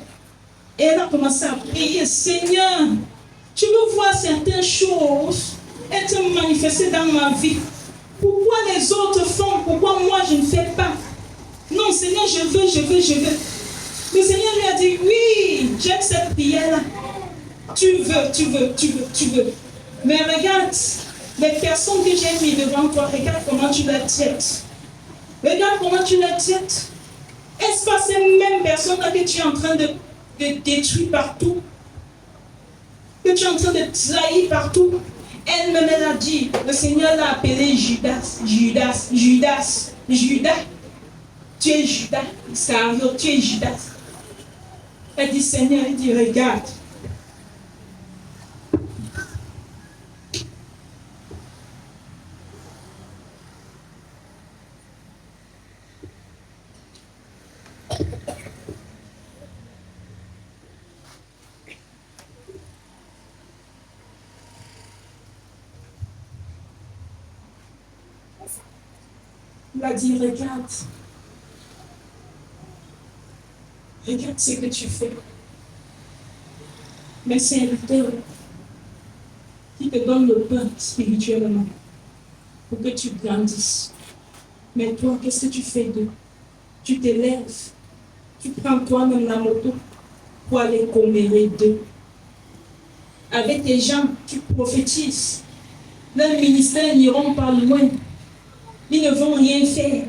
Et elle a commencé à prier, Seigneur, tu veux voir certaines choses être manifestées dans ma vie. Pourquoi les autres font? Pourquoi moi je ne fais pas? Non, Seigneur, je veux. Le Seigneur lui a dit, oui, j'aime cette prière-là. Tu veux. Mais regarde, les personnes que j'ai mis devant toi, regarde comment tu les traites. Regarde comment tu les traites. Est-ce pas ces mêmes personnes-là que tu es en train de détruire partout? Que tu es en train de trahir partout? Elle-même, elle a dit, le Seigneur l'a appelé Judas. Tu es Judas. Iscariot, tu es Judas. Elle dit, Seigneur, il dit, regarde. Il a dit, regarde ce que tu fais. Mais c'est un leader qui te donne le pain spirituellement pour que tu grandisses. Mais toi, qu'est-ce que tu fais d'eux? Tu t'élèves, tu prends toi-même la moto pour aller commérer d'eux. Avec tes gens, tu prophétises. Leurs ministères n'iront pas loin. Ils ne vont rien faire.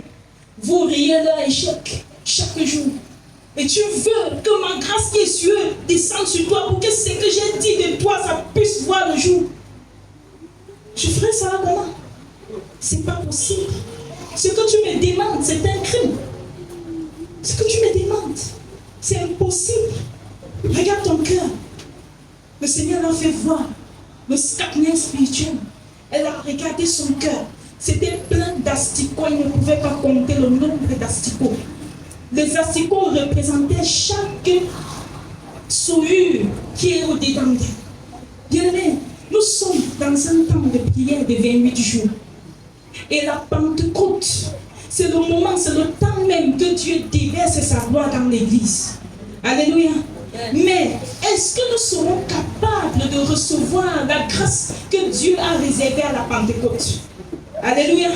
Vous riez leur échec chaque jour. Et tu veux que ma grâce qui est sur eux descende sur toi pour que ce que j'ai dit de toi, ça puisse voir le jour. Tu ferais ça comment? C'est pas possible. Ce que tu me demandes, c'est un crime. Ce que tu me demandes, c'est impossible. Regarde ton cœur. Le Seigneur a fait voir le scapulaire spirituel. Elle a regardé son cœur. C'était plein d'asticots. Il ne pouvait pas compter le nombre d'asticots. Les asticots représentaient chaque souillure qui est au-dedans d'elle. Bien-aimés, nous sommes dans un temps de prière de 28 jours. Et la Pentecôte, c'est le moment, c'est le temps même que Dieu déverse sa gloire dans l'église. Alléluia. Mais est-ce que nous serons capables de recevoir la grâce que Dieu a réservée à la Pentecôte? Alléluia.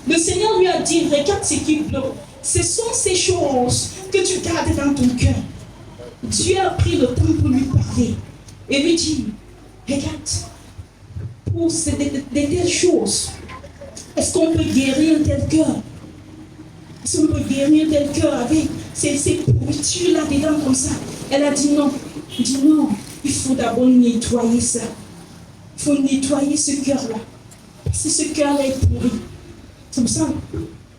Le Seigneur lui a dit, regarde ce qui bloque. Ce sont ces choses que tu gardes dans ton cœur. Dieu a pris le temps pour lui parler et lui dit, regarde, pour de telles choses, est-ce qu'on peut guérir un tel cœur? Est-ce qu'on peut guérir un tel cœur avec ces pourritures là-dedans comme ça? Elle a dit non. Il dit non, il faut d'abord nettoyer ça. Il Il faut nettoyer ce cœur-là. Parce que ce cœur-là est pourri. C'est pour ça,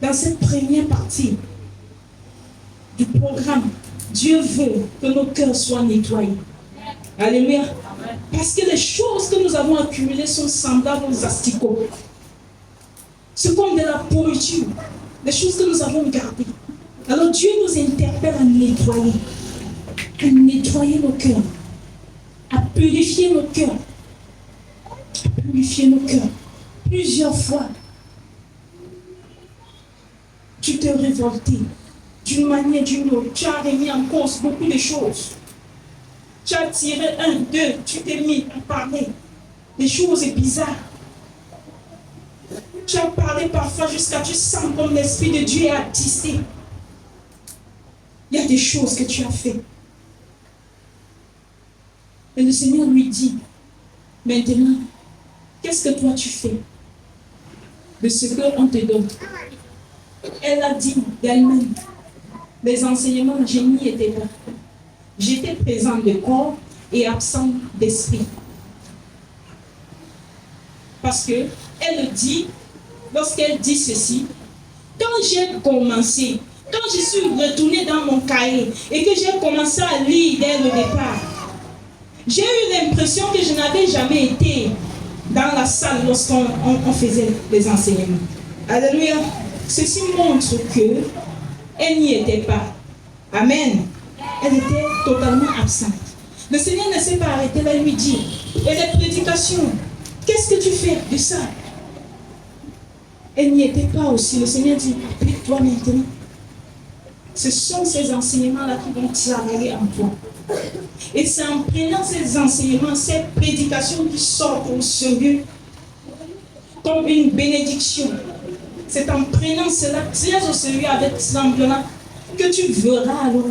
dans cette première partie du programme, Dieu veut que nos cœurs soient nettoyés. Alléluia. Parce que les choses que nous avons accumulées sont semblables aux asticots. C'est comme de la pourriture. Les choses que nous avons gardées. Alors Dieu nous interpelle à nettoyer. À nettoyer nos cœurs. À purifier nos cœurs. À purifier nos cœurs. Plusieurs fois, tu t'es révolté. D'une manière ou d'une autre, tu as remis en cause beaucoup de choses. Tu as tiré un, deux, tu t'es mis à parler des choses bizarres. Tu as parlé parfois jusqu'à tu sens comme l'Esprit de Dieu est attristé. Il y a des choses que tu as faites. Et le Seigneur lui dit, maintenant, qu'est-ce que toi tu fais de ce qu'on te donne? Elle a dit d'elle-même, les enseignements, je n'y étais pas. J'étais présent de corps et absent d'esprit. Parce que elle dit, lorsqu'elle dit ceci, quand j'ai commencé, quand je suis retournée dans mon cahier et que j'ai commencé à lire dès le départ, j'ai eu l'impression que je n'avais jamais été dans la salle lorsqu'on faisait les enseignements. Alléluia. Ceci montre qu'elle n'y était pas. Amen. Elle était totalement absente. Le Seigneur ne s'est pas arrêté là, il lui dit, et les prédications, qu'est-ce que tu fais de ça? Elle n'y était pas aussi. Le Seigneur dit, applique-toi maintenant. Ce sont ces enseignements-là qui vont travailler en toi. Et c'est en prenant ces enseignements, ces prédications qui sortent au sérieux comme une bénédiction. C'est en prenant cela très au sérieux avec semblant que tu verras alors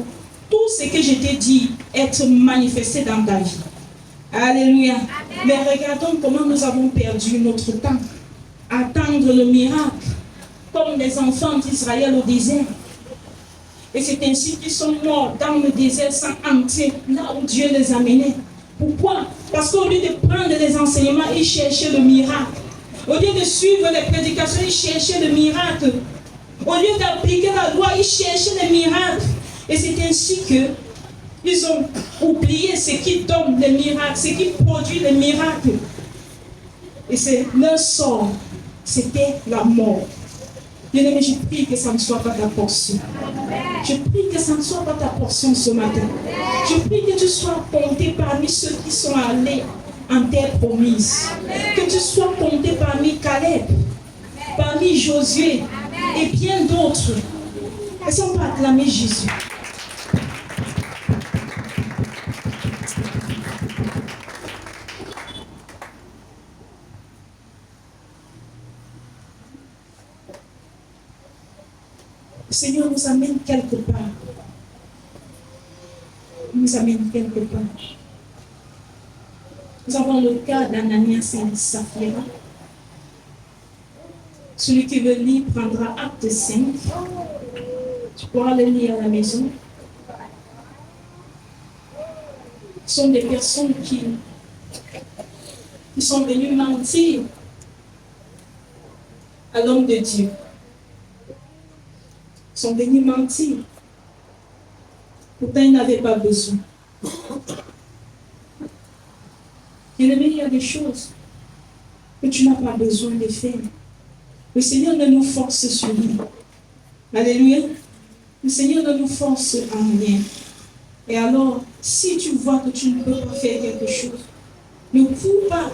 tout ce que je t'ai dit être manifesté dans ta vie. Alléluia. Mais regardons comment nous avons perdu notre temps. Attendre le miracle, comme les enfants d'Israël au désert. Et c'est ainsi qu'ils sont morts dans le désert sans entrer là où Dieu les a menés. Pourquoi? Parce qu'au lieu de prendre les enseignements, ils cherchaient le miracle. Au lieu de suivre les prédications, ils cherchaient le miracle. Au lieu d'appliquer la loi, ils cherchaient le miracle. Et c'est ainsi qu'ils ont oublié ce qui donne les miracles, ce qui produit les miracles. Et c'est leur sort, c'était la mort. Bien-aimé, je prie que ça ne soit pas ta portion. Je prie que ça ne soit pas ta portion ce matin. Je prie que tu sois compté parmi ceux qui sont allés en terre promise. Que tu sois compté parmi Caleb, parmi Josué et bien d'autres. Est-ce qu'on peut acclamer Jésus? Le Seigneur nous amène quelque part. Il nous amène quelque part. Nous avons le cas d'Ananias et Saphira. Celui qui veut lire prendra acte 5. Tu pourras le lire à la maison. Ce sont des personnes qui sont venues mentir à l'homme de Dieu. Ils sont venus mentir. Pourtant, ils n'avaient pas besoin. Il y a des choses que tu n'as pas besoin de faire. Le Seigneur ne nous force sur rien. Alléluia. Le Seigneur ne nous force en rien. Et alors, si tu vois que tu ne peux pas faire quelque chose, ne cours pas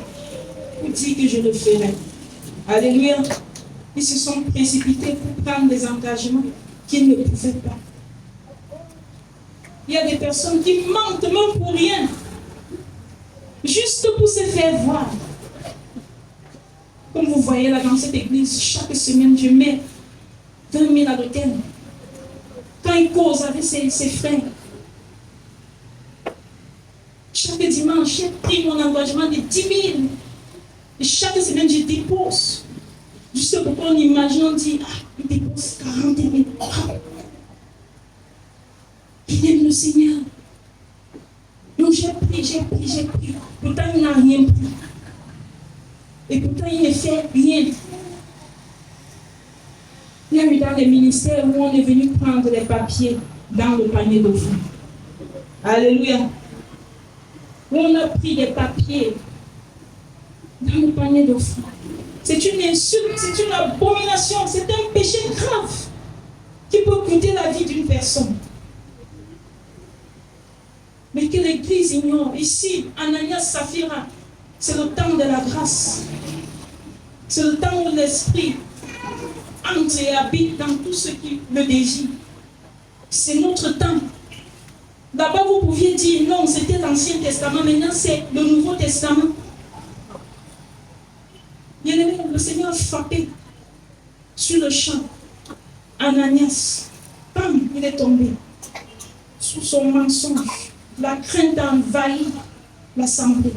pour dire que je le ferai. Alléluia. Ils se sont précipités pour prendre des engagements qu'ils ne pouvaient pas. Il y a des personnes qui mentent même pour rien. Juste pour se faire voir. Comme vous voyez là dans cette église, chaque semaine, je mets 20 000 à l'hôtel. Quand il cause avec ses frères, chaque dimanche, j'ai pris mon engagement de 10 000. Et chaque semaine, je dépose. Juste pour qu'on imagine, on dit, il dépose 40 000. Il aime le Seigneur. Donc j'ai pris. Pourtant, il n'a rien pris. Et pourtant, il ne fait rien. Il y a eu dans les ministères où on est venu prendre les papiers dans le panier d'offrande. Alléluia. Où on a pris des papiers dans le panier d'offrande. C'est une insulte, c'est une abomination, c'est un péché grave qui peut coûter la vie d'une personne. Mais que l'Église ignore. Ici, Ananias, Saphira, c'est le temps de la grâce. C'est le temps où l'Esprit entre et habite dans tout ce qui le désire. C'est notre temps. D'abord, vous pouviez dire non, c'était l'Ancien Testament, maintenant c'est le Nouveau Testament. Bien-aimé, le Seigneur a frappé sur le champ. Ananias, bam, il est tombé sous son mensonge. La crainte a envahi l'assemblée.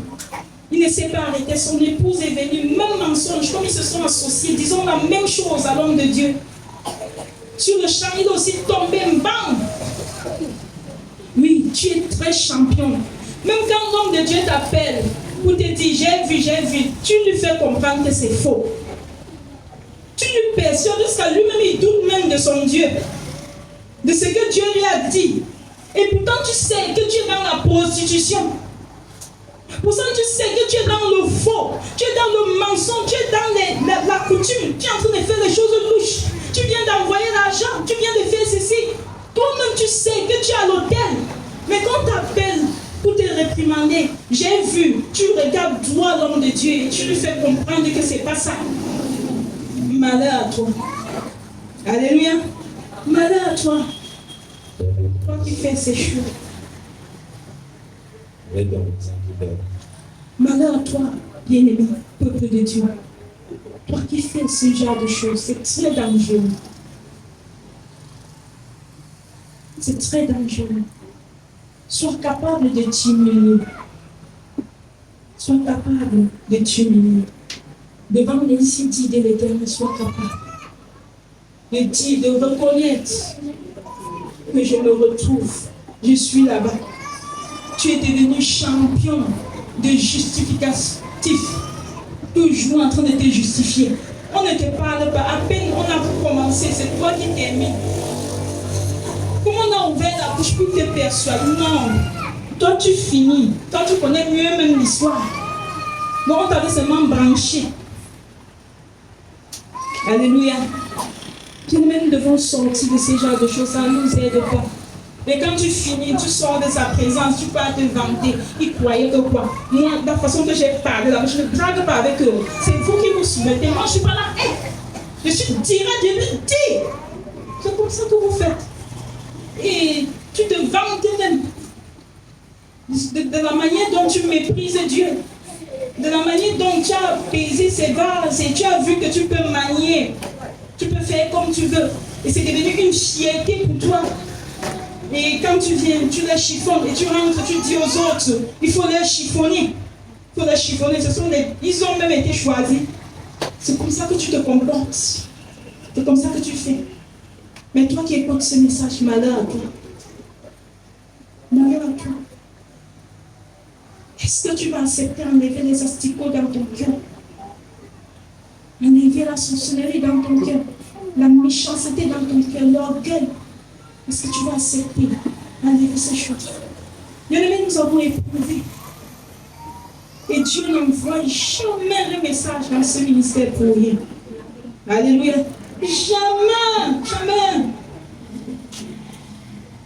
Il ne s'est pas arrêté. Son épouse est venue, même mensonge, comme ils se sont associés, disons la même chose à l'homme de Dieu. Sur le champ, il est aussi tombé, bam. Oui, tu es très champion. Même quand l'homme de Dieu t'appelle pour te dire j'ai vu, tu lui fais comprendre que c'est faux. Tu lui persuades jusqu'à lui-même, il doute même de son Dieu, de ce que Dieu lui a dit. Et pourtant tu sais que tu es dans la prostitution. Pourtant tu sais que tu es dans le faux, tu es dans le mensonge, tu es dans la coutume, tu es en train de faire les choses louches. Tu viens d'envoyer l'argent, tu viens de faire ceci. Toi-même tu sais que tu es à l'hôtel. Mais quand tu appelles pour te réprimander, j'ai vu, tu regardes droit l'homme de Dieu et tu lui fais comprendre que ce n'est pas ça. Malheur à toi. Alléluia. Malheur à toi. Toi qui fais ces choses. Malheur à toi, bien-aimé, peuple de Dieu. Toi qui fais ce genre de choses, c'est très dangereux. C'est très dangereux. Sois capable de t'humilier. Sois capable de t'humilier. Devant l'insigne de l'Éternel, sois capable de dire, de reconnaître que je me retrouve. Je suis là-bas. Tu es devenu champion de justificatif. Toujours en train de te justifier. On ne te parle pas. À peine on a commencé, c'est toi qui t'es mis. Comment on a ouvert la bouche pour te persuader? Non. Toi, tu finis. Toi, tu connais mieux même l'histoire. Donc, on t'avait seulement branché. Alléluia. Nous devons sortir de ce genre de choses. Ça ne nous aide pas. Et quand tu finis, tu sors de sa présence, tu peux te vanter. Ils croyaient que quoi? Moi, de la façon que j'ai parlé, là, je ne drague pas avec eux. C'est vous qui vous soumettez. Moi, je ne suis pas là. Hey, je suis direct, je lui dis. C'est comme ça que vous faites. Et tu te vantes même de la manière dont tu méprises Dieu, de la manière dont tu as pesé ses vases et tu as vu que tu peux manier, tu peux faire comme tu veux. Et c'est devenu une fierté pour toi. Et quand tu viens, tu les chiffonnes et tu rentres, tu dis aux autres, il faut les chiffonner. Il faut les chiffonner. Ils ont même été choisis. C'est comme ça que tu te comportes. C'est comme ça que tu fais. Mais toi qui écoutes ce message, malheur à toi. Malheur à toi. Est-ce que tu vas accepter enlever les asticots dans ton cœur? Enlever la sorcellerie dans ton cœur, la méchanceté dans ton cœur, l'orgueil. Est-ce que tu vas accepter enlever ces choses? Bien-aimés, nous avons éprouvé. Et Dieu n'envoie jamais le message dans ce ministère pour rien. Alléluia. Jamais, jamais.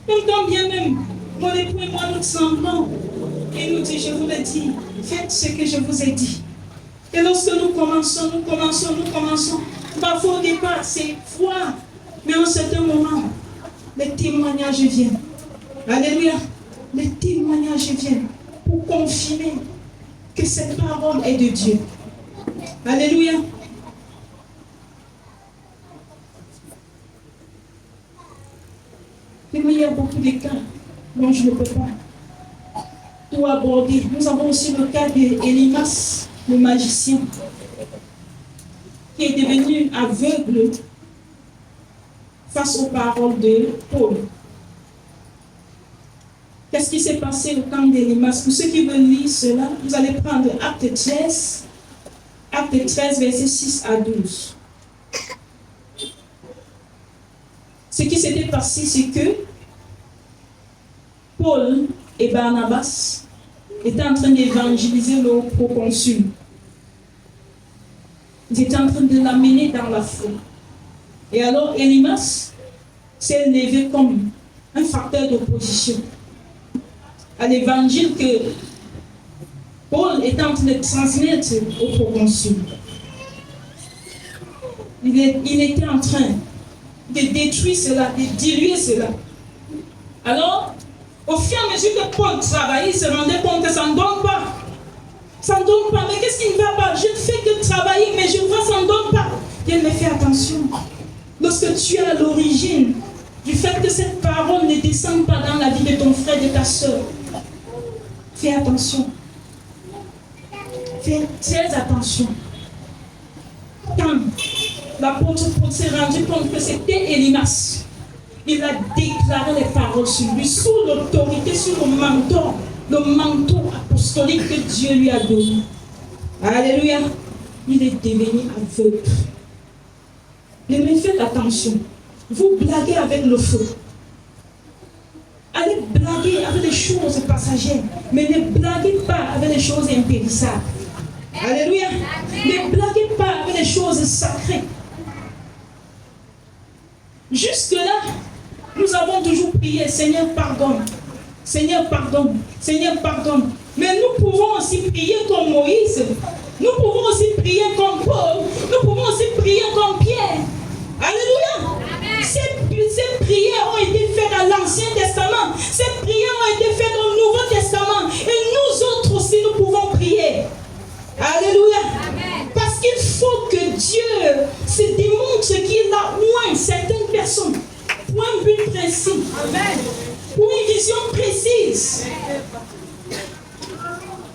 Même quand bien même, mon époux et moi nous semblons, et nous dit, je vous le dis, faites ce que je vous ai dit. Et lorsque nous commençons, parfois au départ, c'est foi, mais à un certain moment, les témoignages viennent. Alléluia. Les témoignages viennent pour confirmer que cette parole est de Dieu. Alléluia. Il y a beaucoup de cas dont je ne peux pas tout aborder. Nous avons aussi le cas d'Elimas, le magicien, qui est devenu aveugle face aux paroles de Paul. Qu'est-ce qui s'est passé au camp d'Elimas? Pour ceux qui veulent lire cela, vous allez prendre Acte 13, Acte 13, versets 6 à 12. Ce qui s'était passé, c'est que Paul et Barnabas étaient en train d'évangéliser le proconsul. Ils étaient en train de l'amener dans la foi. Et alors, Élymas s'est levé comme un facteur d'opposition à l'évangile que Paul était en train de transmettre au proconsul. Il était en train de détruire cela, de diluer cela. Alors, au fur et à mesure que Paul travaillait, il se rendait compte que ça ne donne pas. Ça ne donne pas. Mais qu'est-ce qui ne va pas? Je ne fais que travailler, mais je vois que ça ne donne pas. Bien, mais fais attention. Lorsque tu es à l'origine du fait que cette parole ne descende pas dans la vie de ton frère, de ta soeur, fais attention. Fais très attention. Quand l'apôtre Paul s'est rendu compte que c'était Élymas, il a déclaré les paroles sur lui, sous l'autorité, sur le manteau apostolique que Dieu lui a donné. Alléluia. Il est devenu aveugle. Mais faites attention. Vous blaguez avec le feu. Allez blaguer avec les choses passagères, mais ne blaguez pas avec les choses impérissables. Alléluia. Ne blaguez pas avec les choses sacrées. Jusque-là, nous avons toujours prié, Seigneur, pardonne. Seigneur, pardonne. Seigneur, pardonne. Mais nous pouvons aussi prier comme Moïse. Nous pouvons aussi prier comme Paul. Nous pouvons aussi prier comme Pierre. Alléluia. Ces prières ont été faites dans l'Ancien Testament. Ces prières ont été faites dans le Nouveau Testament. Et nous autres aussi, nous pouvons prier. Alléluia. Amen. Parce qu'il faut que Dieu se démontre qu'il a oint certaines personnes pour un but précis. Amen. Pour une vision précise.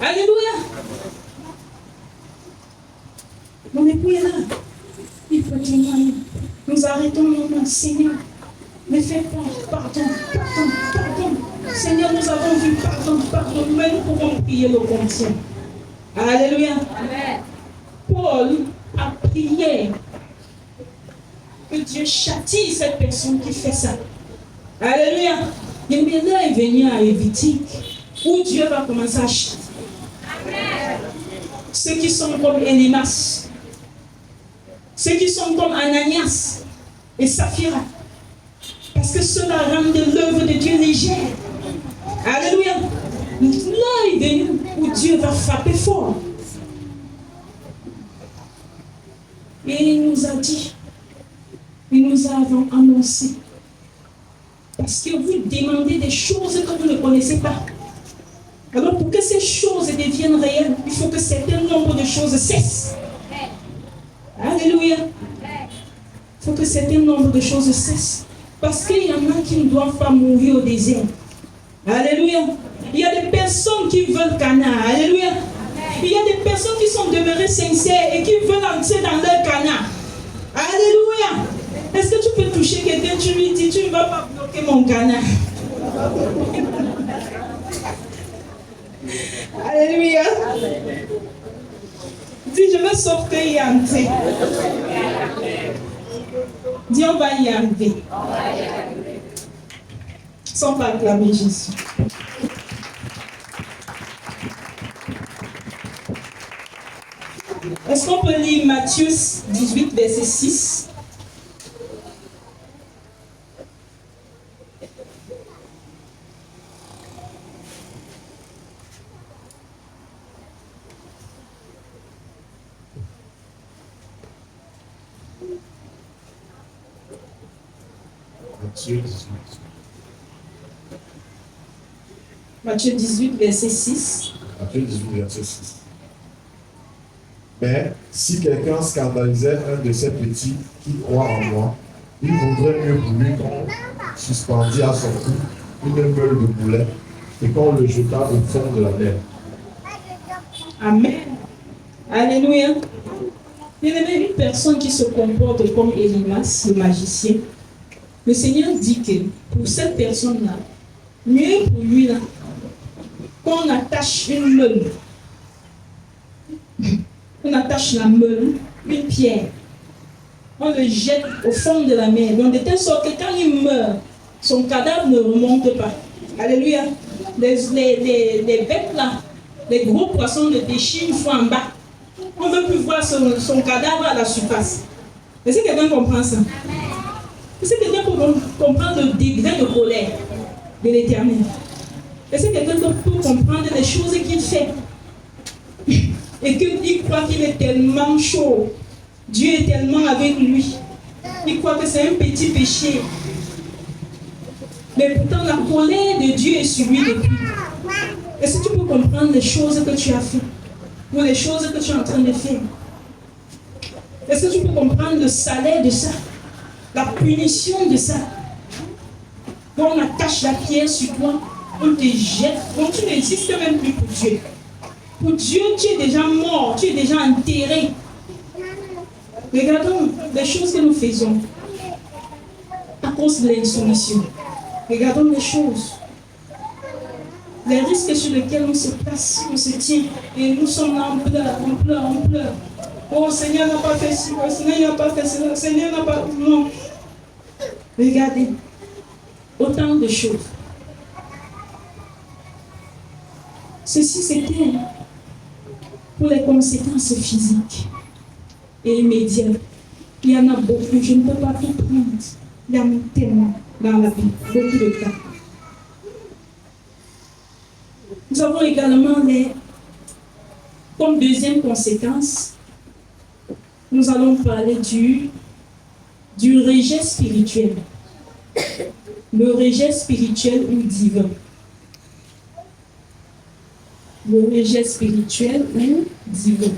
Alléluia. Mon époux est là. Il faut témoigner. Nous arrêtons maintenant, Seigneur. Ne fais pas, pardon. Seigneur, nous avons vu, pardon. Mais nous pouvons prier le contient. Alléluia. Amen. Paul a prié que Dieu châtie cette personne qui fait ça. Alléluia. Et maintenant, il est venu à Lévitique où Dieu va commencer à châtier. Ceux qui sont comme Élymas, ceux qui sont comme Ananias et Saphira, parce que cela rend l'œuvre de Dieu légère. Alléluia. Là, il est venu où Dieu va frapper fort. Et il nous a dit, et nous avons annoncé, parce que vous demandez des choses que vous ne connaissez pas. Alors pour que ces choses deviennent réelles, il faut que certain nombre de choses cessent. Alléluia. Il faut que certain nombre de choses cessent. Parce qu'il y en a qui ne doivent pas mourir au désert. Alléluia. Il y a des personnes qui veulent Cana. Alléluia. Il y a des personnes qui sont demeurées sincères et qui veulent entrer dans leur Cana. Alléluia. Est-ce que tu peux toucher quelqu'un? Tu lui dis, tu ne vas pas bloquer mon Cana. Alléluia. Dis, je veux sortir et entrer. Dis, on va y arriver. Sans pas acclamer Jésus. Est-ce qu'on peut lire Matthieu 18, verset 6? Matthieu 18, verset 6. Matthieu 18, verset 6. Mais si quelqu'un scandalisait un de ces petits qui croient en moi, il vaudrait mieux pour lui qu'on suspendît à son cou une meule de boulet et qu'on le jetât au fond de la mer. Amen. Alléluia. Il y a une personne qui se comporte comme Élymas, le magicien. Le Seigneur dit que pour cette personne-là, mieux pour lui là, qu'on attache une meule on attache la meule, une pierre, on le jette au fond de la mer. Donc de telle sorte que quand il meurt, son cadavre ne remonte pas. Alléluia. Les bêtes là, les gros poissons de déchets, une fois en bas, on ne veut plus voir son cadavre à la surface. Est-ce que quelqu'un comprend ça? Est-ce que quelqu'un peut comprendre le degré de colère de l'Éternel? Est-ce que quelqu'un peut comprendre les choses qu'il fait? Et qu'il croit qu'il est tellement chaud. Dieu est tellement avec lui. Il croit que c'est un petit péché. Mais pourtant, la colère de Dieu est sur lui depuis. Est-ce que tu peux comprendre les choses que tu as faites? Ou les choses que tu es en train de faire? Est-ce que tu peux comprendre le salaire de ça? La punition de ça? Quand on attache la pierre sur toi, on te jette. Donc tu n'existes même plus pour Dieu. Pour Dieu, tu es déjà mort, tu es déjà enterré. Regardons les choses que nous faisons à cause de l'insoumission. Regardons les choses. Les risques sur lesquels on se place, on se tient. Et nous sommes là, on pleure, on pleure, on pleure. Oh, Seigneur n'a pas fait ci, oh, Seigneur n'a pas fait cela, Seigneur n'a pas... Non. Regardez. Autant de choses. Ceci, c'était pour les conséquences physiques et immédiates. Il y en a beaucoup, je ne peux pas tout prendre. Il y en a tellement dans la vie, beaucoup de cas. Nous avons également comme deuxième conséquence, nous allons parler du rejet spirituel. Le rejet spirituel ou divin. Le rejet spirituel ou divin.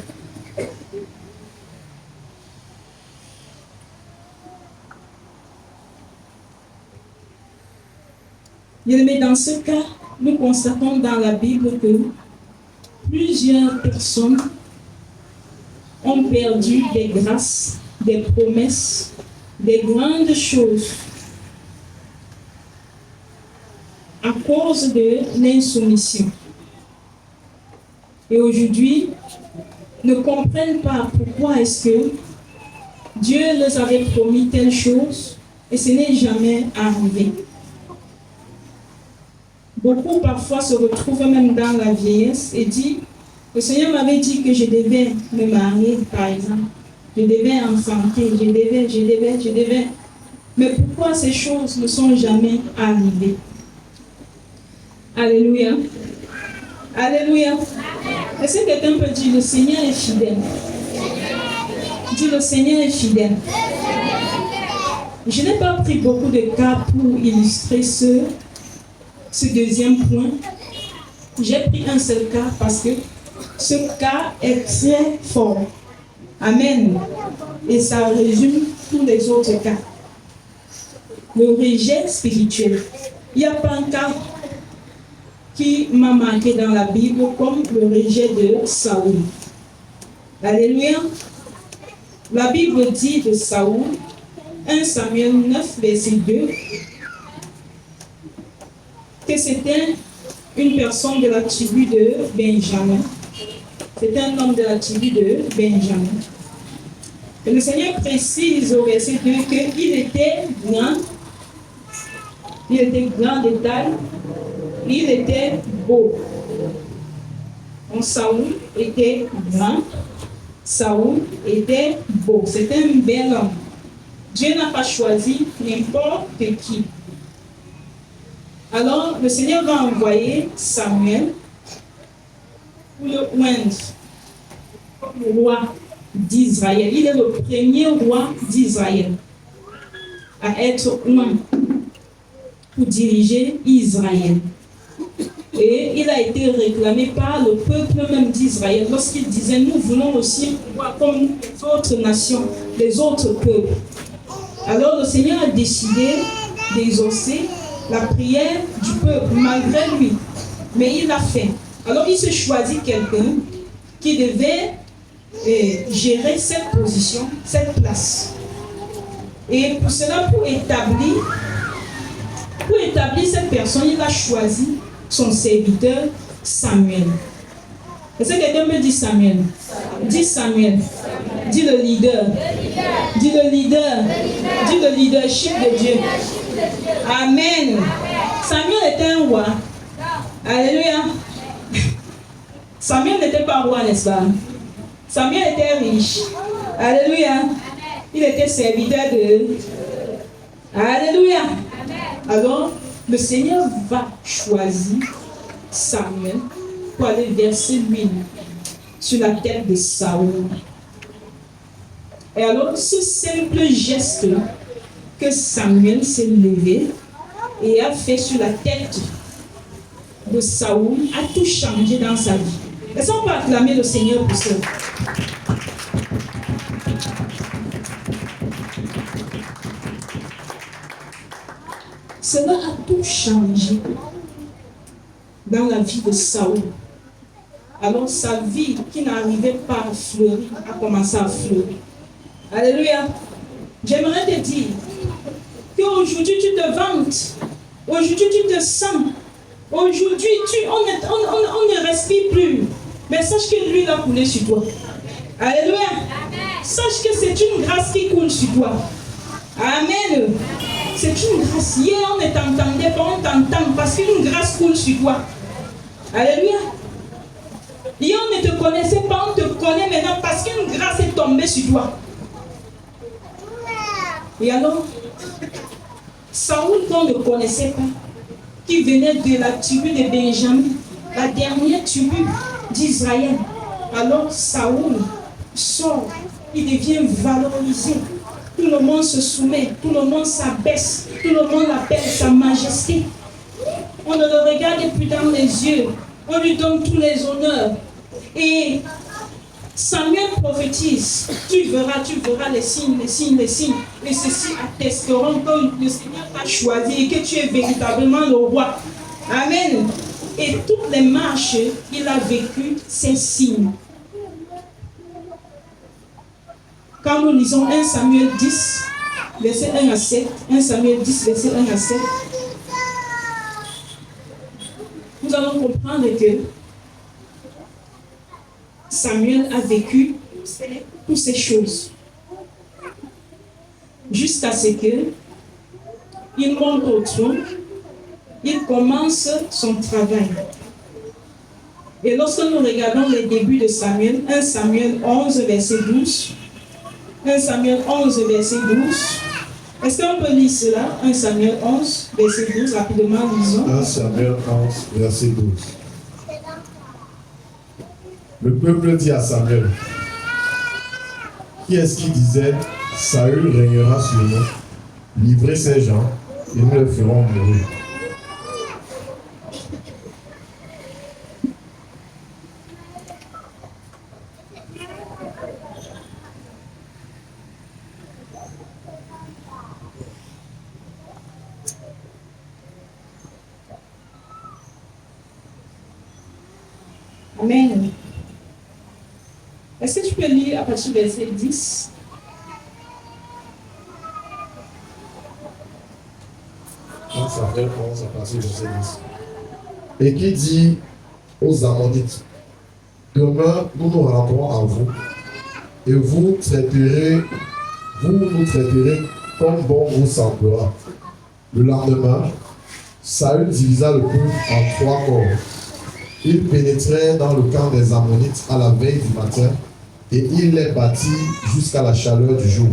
Mais dans ce cas, nous constatons dans la Bible que plusieurs personnes ont perdu des grâces, des promesses, des grandes choses à cause de l'insoumission. Et aujourd'hui, ne comprennent pas pourquoi est-ce que Dieu leur avait promis telle chose et ce n'est jamais arrivé. Beaucoup parfois se retrouvent même dans la vieillesse et disent, le Seigneur m'avait dit que je devais me marier, par exemple. Je devais enfanter, je devais. Mais pourquoi ces choses ne sont jamais arrivées? Alléluia. Alléluia. Est-ce que quelqu'un peut dire, le Seigneur est fidèle? Dis, le Seigneur est fidèle. Je n'ai pas pris beaucoup de cas pour illustrer ce deuxième point. J'ai pris un seul cas parce que ce cas est très fort. Amen. Et ça résume tous les autres cas. Le rejet spirituel. Il n'y a pas un cas qui m'a marqué dans la Bible comme le rejet de Saoul. Alléluia. La Bible dit de Saoul, 1 Samuel 9, verset 2, que c'était une personne de la tribu de Benjamin. C'était un homme de la tribu de Benjamin. Et le Seigneur précise au verset 2 qu'il était grand. Il était grand de taille. Il était beau. Donc Saoul était grand. Saoul était beau. C'était un bel homme. Dieu n'a pas choisi n'importe qui. Alors, le Seigneur va envoyer Samuel pour le roi d'Israël. Il est le premier roi d'Israël à être oint pour diriger Israël. Et il a été réclamé par le peuple même d'Israël lorsqu'il disait, nous voulons aussi voir comme les autres nations, les autres peuples. Alors le Seigneur a décidé d'exaucer la prière du peuple malgré lui. Mais il l'a fait. Alors il se choisit quelqu'un qui devait gérer cette position, cette place. Et pour cela, pour établir cette personne, il a choisi son serviteur Samuel. Est-ce que quelqu'un me dit Samuel? Dis Samuel. Dis le leader. Dis le leader. Dis le leadership de Dieu. Amen. Samuel était un roi. Alléluia. Samuel n'était pas roi, n'est-ce pas? Samuel était riche. Alléluia. Il était serviteur de... Alléluia. Alors, le Seigneur va choisir Samuel pour aller verser l'huile sur la tête de Saoul. Et alors, ce simple geste que Samuel s'est levé et a fait sur la tête de Saoul a tout changé dans sa vie. Est-ce qu'on peut acclamer le Seigneur pour ça? Cela a tout changé dans la vie de Saoul. Alors sa vie qui n'arrivait pas à fleurir a commencé à fleurir. Alléluia. J'aimerais te dire qu'aujourd'hui tu te vantes. Aujourd'hui tu te sens. Aujourd'hui on ne respire plus. Mais sache que l'huile a coulé sur toi. Alléluia. Sache que c'est une grâce qui coule sur toi. Amen. C'est une grâce. Hier on ne t'entendait pas, on t'entend parce qu'une grâce coule sur toi. Alléluia. Hier on ne te connaissait pas, on te connaît maintenant parce qu'une grâce est tombée sur toi. Et alors, Saoul qu'on ne connaissait pas, qui venait de la tribu de Benjamin, la dernière tribu d'Israël. Alors Saoul sort, il devient valorisé. Tout le monde se soumet, tout le monde s'abaisse, tout le monde l'appelle sa majesté. On ne le regarde plus dans les yeux, on lui donne tous les honneurs. Et Samuel prophétise, tu verras les signes, les signes, les signes. Et ceci attesteront que le Seigneur t'a choisi et que tu es véritablement le roi. Amen. Et toutes les marches, il a vécu ces signes. Quand nous lisons 1 Samuel 10, verset 1 à 7, 1 Samuel 10, verset 1 à 7, nous allons comprendre que Samuel a vécu toutes ces choses jusqu'à ce qu'il monte au trône, il commence son travail. Et lorsque nous regardons les débuts de Samuel, 1 Samuel 11, verset 12, 1 Samuel 11, verset 12. Est-ce qu'on peut lire cela? 1 Samuel 11, verset 12, rapidement, lisons. 1 Samuel 11, verset 12. Le peuple dit à Samuel, qui est-ce qui disait, Saül régnera sur nous, livrez ces gens, et nous les ferons mourir. Amen. Est-ce que tu peux lire à partir du verset 10? Samuel 11 à partir du verset 10. Et qui dit aux Ammonites, demain nous nous rendrons à vous, et vous nous traiterez comme bon vous semblera. Le lendemain, Saül divisa le peuple en 3 corps. Il pénétrait dans le camp des Ammonites à la veille du matin, et il les battit jusqu'à la chaleur du jour.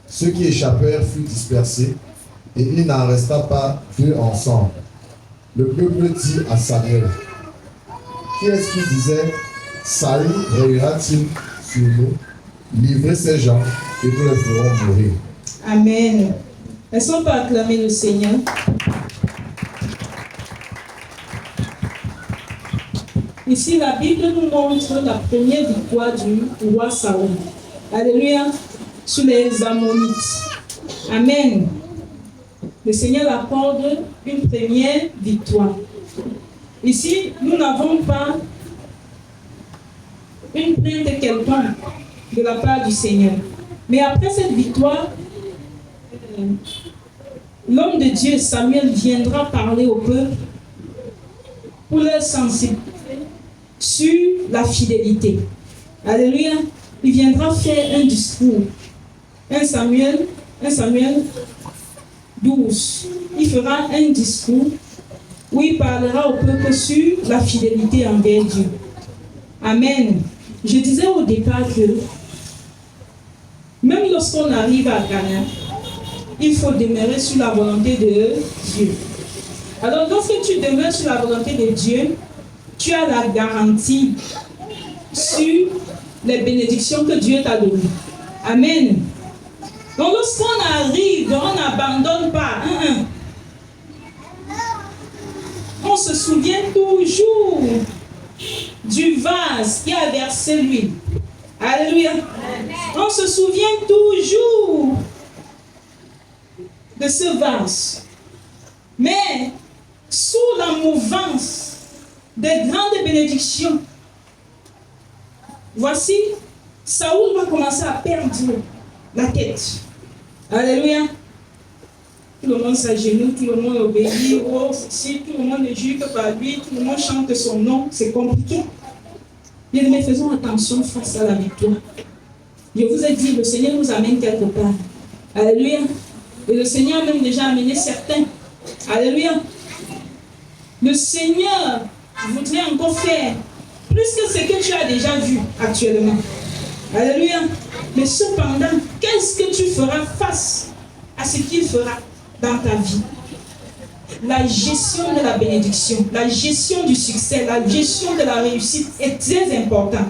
Ceux qui échappèrent furent dispersés, et il n'en resta pas 2 ensemble. Le peuple dit à Samuel, qui est-ce qui disait, Saül régnera-t-il sur nous, livrez ces gens, et nous les ferons mourir. Amen. Est-ce qu'on peut acclamer le Seigneur? Ici, la Bible nous montre la première victoire du roi Saoul. Alléluia. Sur les Ammonites. Amen. Le Seigneur accorde une première victoire. Ici, nous n'avons pas une plainte quelconque de la part du Seigneur. Mais après cette victoire, l'homme de Dieu, Samuel, viendra parler au peuple pour leur sensibiliser sur la fidélité. Alléluia. Il viendra faire un discours. 1 Samuel 12. Il fera un discours où il parlera au peuple sur la fidélité envers Dieu. Amen. Je disais au départ que même lorsqu'on arrive à Canaan, il faut demeurer sur la volonté de Dieu. Alors, lorsque tu demeures sur la volonté de Dieu, tu as la garantie sur les bénédictions que Dieu t'a données. Amen. Donc, lorsqu'on arrive, on n'abandonne pas. On se souvient toujours du vase qui a versé l'huile. Alléluia. On se souvient toujours de ce vase. Mais sous la mouvance des grandes bénédictions, voici, Saoul va commencer à perdre la tête. Alléluia. Tout le monde s'agenouille, tout le monde obéit. Oh, si tout le monde ne jure que par lui, tout le monde chante son nom, c'est compliqué. Bien, mais faisons attention face à la victoire. Je vous ai dit, le Seigneur nous amène quelque part. Alléluia. Et le Seigneur a même déjà amené certains. Alléluia. Le Seigneur voudrait encore faire plus que ce que tu as déjà vu actuellement. Alléluia. Mais cependant, qu'est-ce que tu feras face à ce qu'il fera dans ta vie? La gestion de la bénédiction, la gestion du succès, la gestion de la réussite est très importante.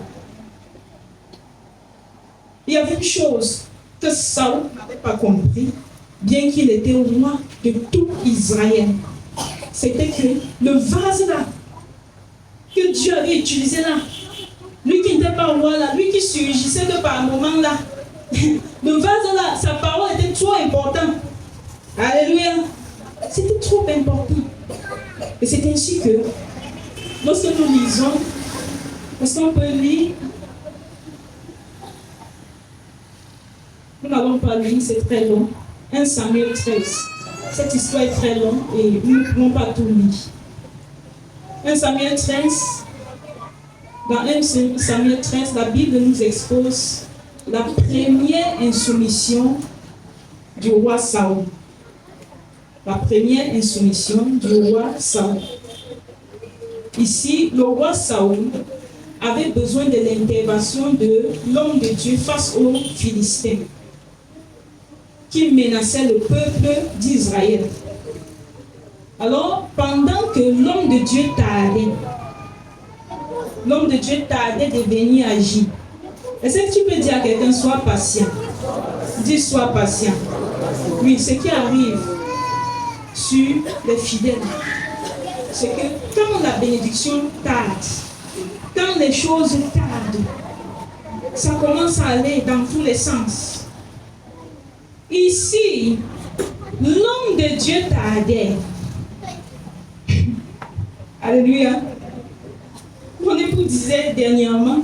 Il y avait une chose que Saül n'avait pas compris, bien qu'il était au roi de tout Israël. C'était que le vase là, que Dieu avait utilisé là, lui qui n'était pas roi là, lui qui surgissait que par moment là, le vase là, sa parole était trop importante. Alléluia. C'était trop important. Et c'est ainsi que, lorsque nous lisons, parce qu'on peut lire, nous n'allons pas lire, c'est très long. 1 Samuel 13. Cette histoire est très longue et nous ne pouvons pas tout lire. 1 Samuel 13, dans 1 Samuel 13, la Bible nous expose la première insoumission du roi Saül. La première insoumission du roi Saül. Ici, le roi Saül avait besoin de l'intervention de l'homme de Dieu face aux Philistins qui menaçaient le peuple d'Israël. Alors, pendant que l'homme de Dieu tardait de venir agir, est-ce que tu peux dire à quelqu'un, sois patient? Dis, sois patient. Oui, ce qui arrive sur les fidèles, c'est que quand la bénédiction tarde, quand les choses tardent, ça commence à aller dans tous les sens. Ici, l'homme de Dieu tardait. Alléluia. Mon époux disait dernièrement,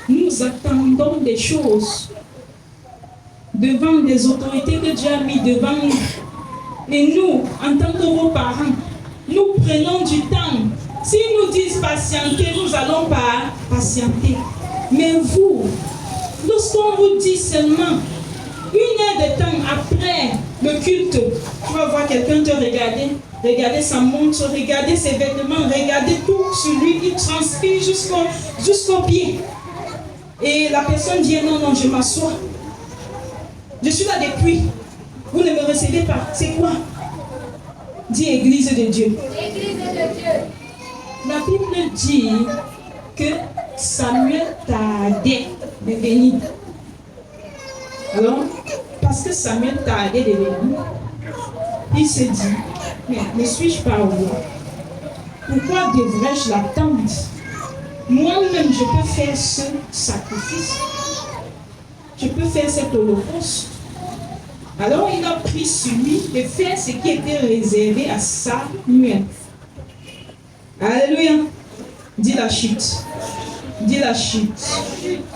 nous attendons des choses devant des autorités que Dieu a mis devant nous. Et nous, en tant que vos parents, nous prenons du temps. S'ils nous disent patienter, nous allons pas patienter. Mais vous, lorsqu'on vous dit seulement 1 heure de temps après le culte, tu vas voir quelqu'un te regarder sa montre, regarder ses vêtements, regarder tout sur lui, il transpire jusqu'au pied. Et la personne dit non, je m'assois. Je suis là depuis. Vous ne me recevez pas. C'est quoi? Dis Église de Dieu. Église de Dieu. La Bible dit que Samuel tardait de venir. Alors, parce que Samuel tardait de venir, il s'est dit, mais ne suis-je pas roi? Pourquoi devrais-je l'attendre? Moi-même, je peux faire ce sacrifice. Je peux faire cet holocauste. Alors il a pris sur lui de faire ce qui était réservé à Samuel. Alléluia. Dis la chute. Dis la chute.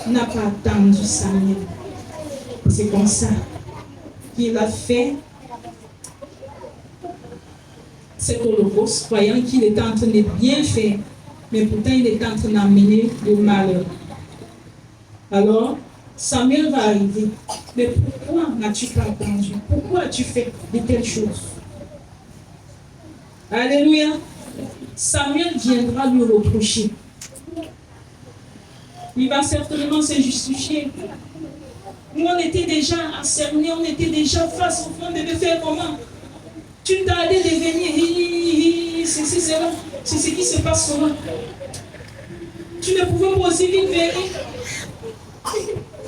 Il n'a pas attendu Samuel. C'est comme ça qu'il a fait cet holocauste, croyant qu'il était en train de bien faire. mais pourtant il est en train d'amener le malheur. Alors, Samuel va arriver. Mais pourquoi n'as-tu pas entendu? Pourquoi as-tu fait de telles choses? Alléluia. Samuel viendra lui reprocher. Il va certainement se justifier. Nous, on était déjà acernés, on était déjà face au front, mais de faire comment? Tu t'allais devenir, c'est cela, c'est ce qui se passe souvent. Tu ne pouvais pas aussi vite venir.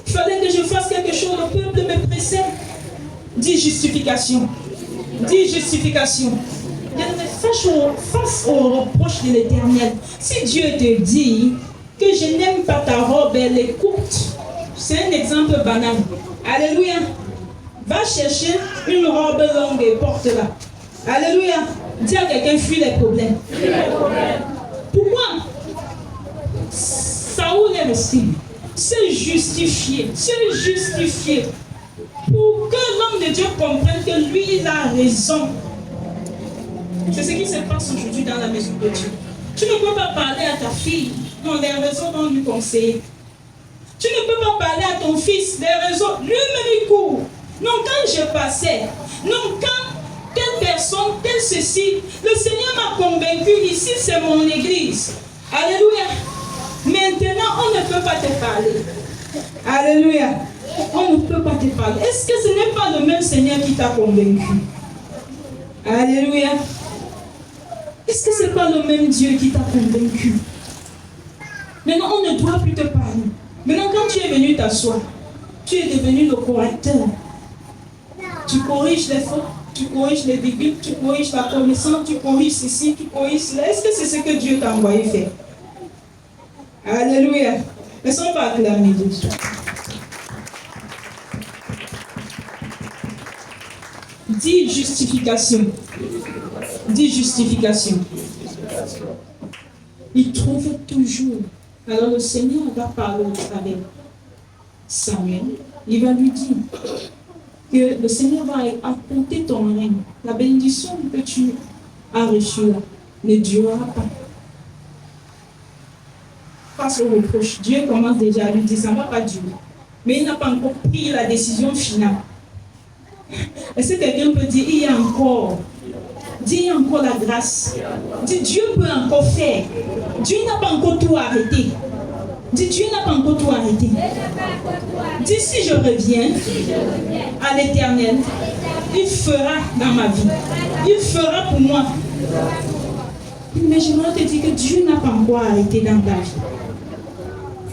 Il fallait que je fasse quelque chose, le peuple me pressait. Dis justification. Dis justification. Face aux reproches de l'Éternel, si Dieu te dit que je n'aime pas ta robe, elle est courte, c'est un exemple banal. Alléluia. Va chercher une robe longue et porte-la. Alléluia. Dis à quelqu'un, fuis les problèmes. Pourquoi? Saoul est le style. Se justifier. Pour que l'homme de Dieu comprenne que lui, il a raison. C'est ce qui se passe aujourd'hui dans la maison de Dieu. Tu ne peux pas parler à ta fille, non, les raisons vont lui conseiller. Tu ne peux pas parler à ton fils, les raisons, lui-même il court. Non, quand je passais, non, quand telle personne, telle ceci, le Seigneur m'a convaincu, ici c'est mon église. Alléluia. Maintenant, on ne peut pas te parler. Alléluia. On ne peut pas te parler. Est-ce que ce n'est pas le même Seigneur qui t'a convaincu? Alléluia. Est-ce que ce n'est pas le même Dieu qui t'a convaincu? Maintenant, on ne doit plus te parler. Maintenant, quand tu es venu t'asseoir, tu es devenu le correcteur. Tu corriges les fautes, tu corriges les virgules, tu corriges la connaissance, tu corriges ceci, tu corriges cela. Est-ce que c'est ce que Dieu t'a envoyé faire? Alléluia. Est-ce qu'on va acclamer Dieu? Dis justification. Dis justification. Il trouve toujours. Alors le Seigneur va parler avec Samuel. Il va lui dire que le Seigneur va apporter ton règne. La bénédiction que tu as reçue là ne durera pas. Face au reproche, Dieu commence déjà à lui dire ça ne va pas durer. Mais il n'a pas encore pris la décision finale. Est-ce que quelqu'un peut dire il y a encore? Dis il y a encore la grâce. Dis Dieu peut encore faire. Dieu n'a pas encore tout arrêté. Dis Dieu n'a pas encore tout arrêté. Dis si je reviens à l'Éternel, il fera dans ma vie. Il fera pour moi. Mais j'aimerais te dire que Dieu n'a pas encore arrêté dans ta vie.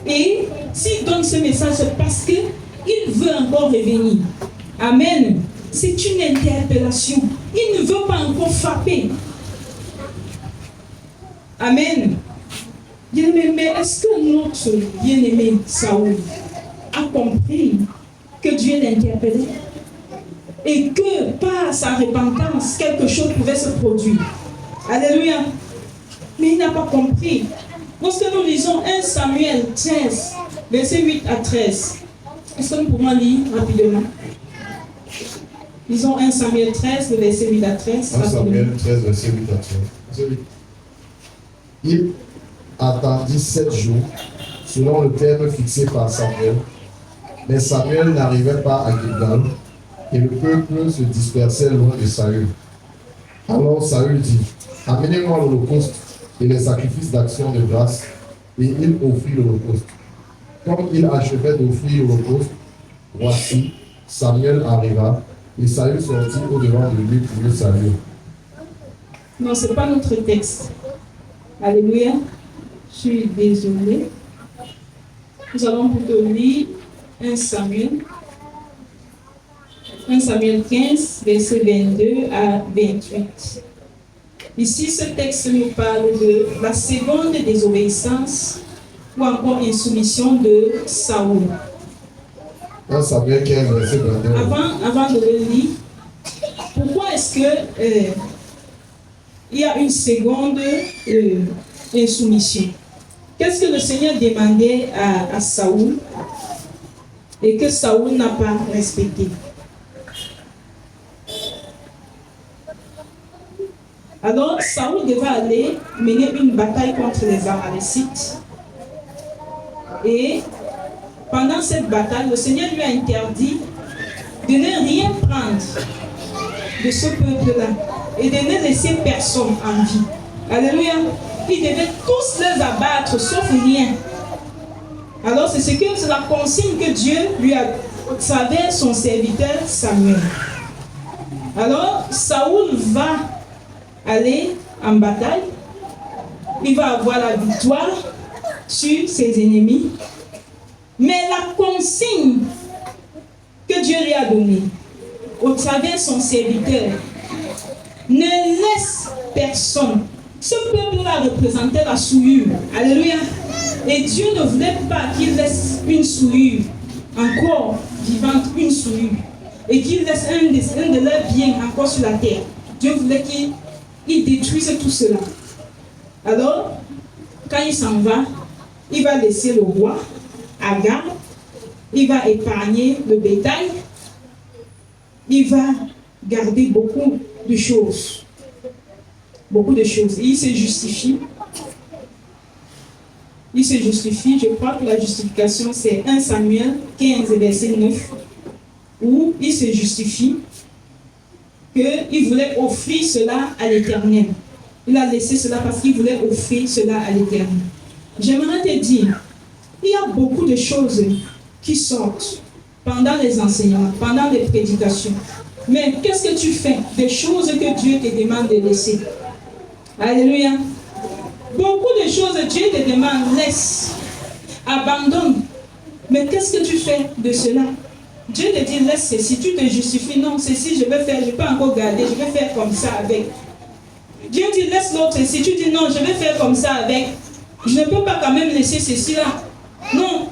Et s'il donne ce message, c'est parce qu'il veut encore revenir. Amen. C'est une interpellation. Il ne veut pas encore frapper. Amen. Bien-aimé, mais est-ce que notre bien-aimé Saoul a compris que Dieu l'interpellait et que par sa repentance, quelque chose pouvait se produire? Alléluia. Mais il n'a pas compris. Lorsque nous lisons 1 Samuel 13, versets 8 à 13, est-ce que nous pouvons lire rapidement? Lisons 1 Samuel 13, verset 8 à 13. 1 Samuel 13, verset 8 à 13. Il attendit 7 jours, selon le terme fixé par Samuel. Mais Samuel n'arrivait pas à Gilgal, et le peuple se dispersait loin de Saül. Alors Saül dit, amenez-moi l'holocauste et les sacrifices d'action de grâce, et il offrit l'holocauste. Comme il achevait d'offrir l'holocauste, voici, Samuel arriva, et Saül sortit au-devant de lui pour le saluer. Non, ce n'est pas notre texte. Alléluia. Je suis désolée. Nous allons plutôt lire 1 Samuel 15, verset 22 à 28. Ici, ce texte nous parle de la seconde désobéissance ou encore insoumission de Saoul. 1 Samuel 15, verset 22. Avant de le lire, pourquoi est-ce que il y a une seconde insoumission? Qu'est-ce que le Seigneur demandait à Saoul et que Saoul n'a pas respecté? Alors, Saoul devait aller mener une bataille contre les Amalécites. Et pendant cette bataille, le Seigneur lui a interdit de ne rien prendre de ce peuple-là et de ne laisser personne en vie. Alléluia. Il devait tous les abattre, sauf rien. Alors, c'est la consigne que Dieu lui a travers son serviteur Samuel. Alors, Saoul va aller en bataille. Il va avoir la victoire sur ses ennemis. Mais la consigne que Dieu lui a donnée au travers son serviteur, ne laisse personne. Ce peuple-là représentait la souillure. Alléluia. Et Dieu ne voulait pas qu'il laisse une souillure encore vivante, une souillure. Et qu'il laisse un de leurs biens encore sur la terre. Dieu voulait qu'il détruise tout cela. Alors, quand il s'en va, il va laisser le roi à garde. Il va épargner le bétail. Il va garder beaucoup de choses. Beaucoup de choses. Et il se justifie. Il se justifie. Je crois que la justification, c'est 1 Samuel 15, verset 9, où il se justifie qu'il voulait offrir cela à l'Éternel. Il a laissé cela parce qu'il voulait offrir cela à l'Éternel. J'aimerais te dire, il y a beaucoup de choses qui sortent pendant les enseignements, pendant les prédications. Mais qu'est-ce que tu fais des choses que Dieu te demande de laisser? Alléluia. Beaucoup de choses Dieu te demande, laisse, abandonne. Mais qu'est-ce que tu fais de cela? Dieu te dit, laisse ceci, tu te justifies. Non, ceci, je vais faire, je peux encore garder, je vais faire comme ça avec. Dieu dit, laisse l'autre ceci. Tu dis, non, je vais faire comme ça avec. Je ne peux pas quand même laisser ceci-là. Non.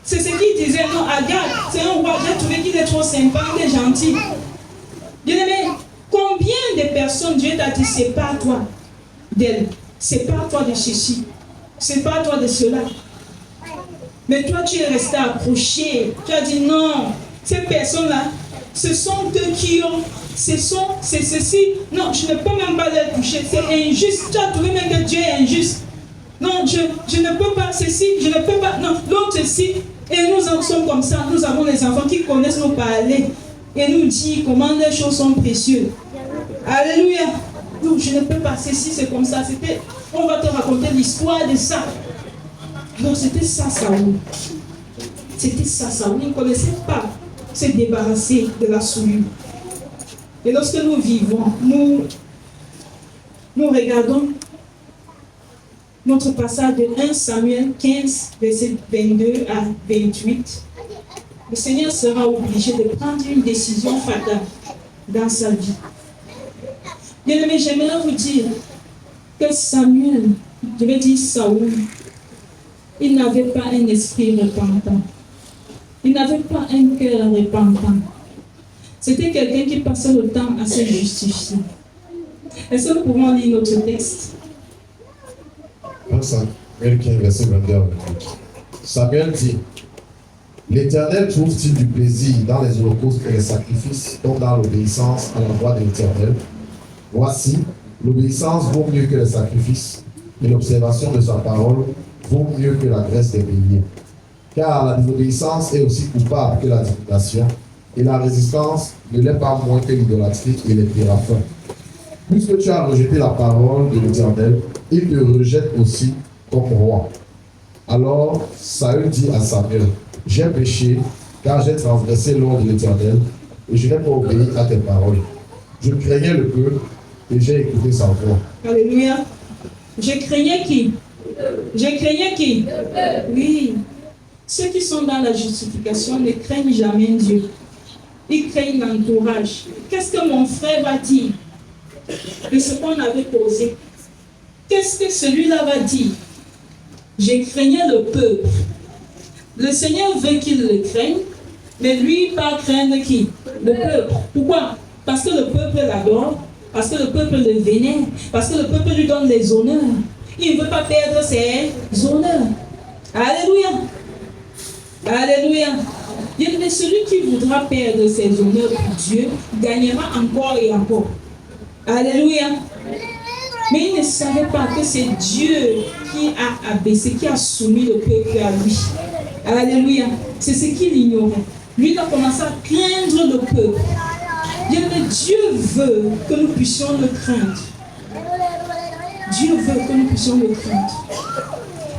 C'est ce qu'il disait. Non, Agar, c'est un roi. J'ai trouvé qu'il est trop sympa, il est gentil. Bien-aimé, combien de personnes Dieu t'a dit, sépare-toi d'elle. Sépare-toi de ceci. Sépare-toi de cela. Mais toi, tu es resté accroché. Tu as dit, non, ces personnes-là, ce sont eux qui ont. C'est ceci. Non, je ne peux même pas les toucher. C'est injuste. Tu as trouvé même que Dieu est injuste. Non, je ne peux pas ceci. Je ne peux pas. Non, l'autre ceci. Et nous en sommes comme ça. Nous avons les enfants qui connaissent nos parler et nous disent comment les choses sont précieuses. Alléluia. Non, je ne peux pas. Ceci, c'est comme ça. On va te raconter l'histoire de ça. Donc, c'était ça, Saoul. C'était ça, Saoul. Il ne connaissait pas se débarrasser de la souillure. Et lorsque nous vivons, nous regardons notre passage de 1 Samuel 15, verset 22 à 28. Le Seigneur sera obligé de prendre une décision fatale dans sa vie. Bien-aimés, j'aimerais vous dire que Samuel, je vais dire Saoul, il n'avait pas un esprit repentant. Il n'avait pas un cœur repentant. C'était quelqu'un qui passait le temps à se justifier. Est-ce que nous pouvons lire notre texte? 1 Samuel 15, verset 22 à 28. Samuel dit, l'Éternel trouve-t-il du plaisir dans les holocaustes et les sacrifices, comme dans l'obéissance à la voix de l'Éternel? Voici, l'obéissance vaut mieux que les sacrifices, et l'observation de sa parole vaut mieux que la graisse des béliers. Car la désobéissance est aussi coupable que la divination, et la résistance ne l'est pas moins que l'idolâtrie et les téraphins. Puisque tu as rejeté la parole de l'Éternel, il te rejette aussi comme roi. Alors Saül dit à Samuel, j'ai péché, car j'ai transgressé l'ordre de l'Éternel, et je n'ai pas obéi à tes paroles. Je craignais le peuple, et j'ai écouté sa voix. Alléluia. Je craignais qui? Je craignais qui? Oui. Ceux qui sont dans la justification ne craignent jamais Dieu. Ils craignent l'entourage. Qu'est-ce que mon frère va dire de ce qu'on avait posé? Qu'est-ce que celui-là va dire? Je craignais le peuple. Le Seigneur veut qu'il le craigne, mais lui, pas craindre qui? Le peuple. Pourquoi? Parce que le peuple l'adore, parce que le peuple le vénère, parce que le peuple lui donne les honneurs. Il ne veut pas perdre ses honneurs. Alléluia. Alléluia. Mais celui qui voudra perdre ses honneurs pour Dieu gagnera encore et encore. Alléluia. Mais il ne savait pas que c'est Dieu qui a abaissé, qui a soumis le peuple à lui. Alléluia. C'est ce qu'il ignorait. Lui, il a commencé à craindre le peuple. Dieu veut que nous puissions le craindre. Dieu veut que nous puissions le craindre.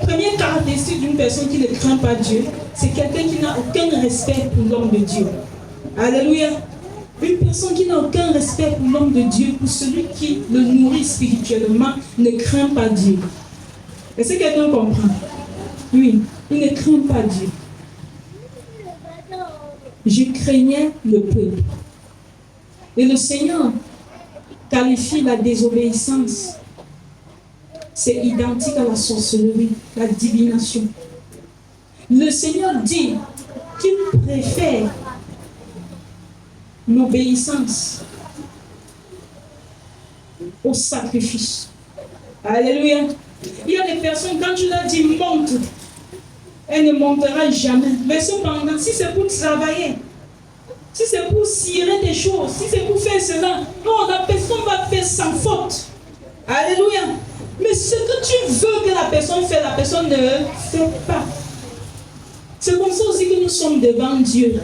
Première caractéristique d'une personne qui ne craint pas Dieu, c'est quelqu'un qui n'a aucun respect pour l'homme de Dieu. Alléluia. Une personne qui n'a aucun respect pour l'homme de Dieu, pour celui qui le nourrit spirituellement, ne craint pas Dieu. Est-ce que quelqu'un comprend? Oui, il ne craint pas Dieu. Je craignais le peuple. Et le Seigneur qualifie la désobéissance. C'est identique à la sorcellerie, la divination. Le Seigneur dit qu'il préfère l'obéissance au sacrifice. Alléluia. Il y a des personnes, quand tu leur dis monte, elle ne montera jamais. Mais cependant, si c'est pour travailler, si c'est pour cirer des choses, si c'est pour faire cela, non, la personne va faire sans faute. Alléluia. Mais ce que tu veux que la personne fasse, la personne ne fait pas. C'est comme ça aussi que nous sommes devant Dieu.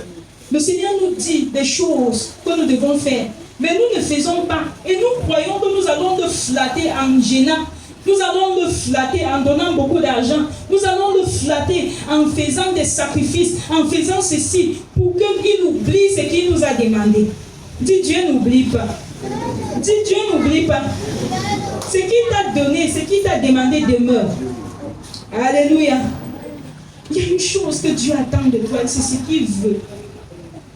Le Seigneur nous dit des choses que nous devons faire, mais nous ne faisons pas. Et nous croyons que nous allons le flatter en gênant. Nous allons le flatter en donnant beaucoup d'argent. Nous allons le flatter en faisant des sacrifices, en faisant ceci, pour qu'il oublie ce qu'il nous a demandé. Dis Dieu n'oublie pas. Dis Dieu n'oublie pas. Ce qu'il t'a donné, ce qu'il t'a demandé demeure. Alléluia. Il y a une chose que Dieu attend de toi, c'est ce qu'il veut.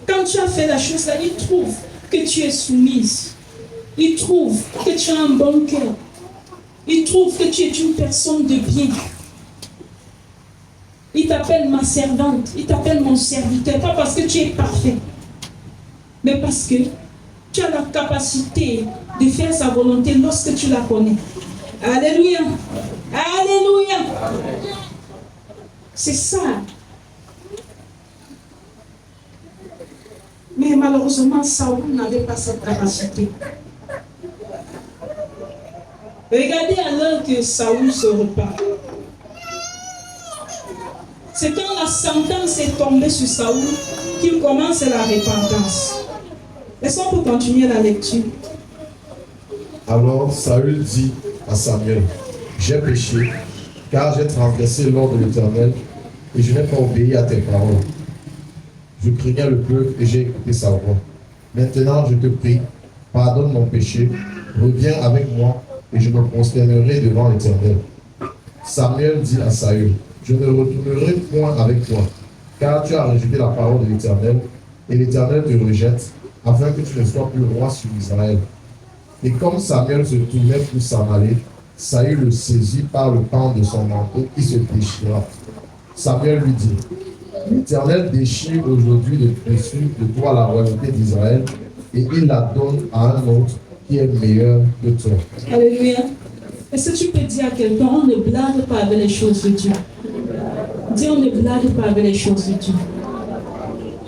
Quand tu as fait la chose là, il trouve que tu es soumise. Il trouve que tu as un bon cœur. Il trouve que tu es une personne de bien. Il t'appelle ma servante. Il t'appelle mon serviteur. Pas parce que tu es parfait, mais parce que tu as la capacité de faire sa volonté lorsque tu la connais. Alléluia. Alléluia. C'est ça. Mais malheureusement, Saül n'avait pas cette capacité. Regardez alors que Saül se repart. C'est quand la sentence est tombée sur Saül qu'il commence la repentance. Est-ce qu'on peut continuer la lecture? Alors Saül dit à Samuel, j'ai péché, car j'ai transgressé l'ordre de l'Éternel, et je n'ai pas obéi à tes paroles. Je craignais le peuple et j'ai écouté sa voix. Maintenant, je te prie, pardonne mon péché, reviens avec moi, et je me prosternerai devant l'Éternel. Samuel dit à Saül, je ne retournerai point avec toi, car tu as rejeté la parole de l'Éternel, et l'Éternel te rejette, afin que tu ne sois plus roi sur Israël. Et comme Samuel se tournait pour s'en aller, Saül le saisit par le pan de son manteau qui se déchira. Samuel lui dit, l'Éternel déchire aujourd'hui dessus de toi la royauté d'Israël, et il la donne à un autre qui est meilleur que toi. Alléluia. Est-ce que tu peux dire à quelqu'un, on ne blague pas avec les choses de Dieu? Dis, on ne blague pas avec les choses de Dieu.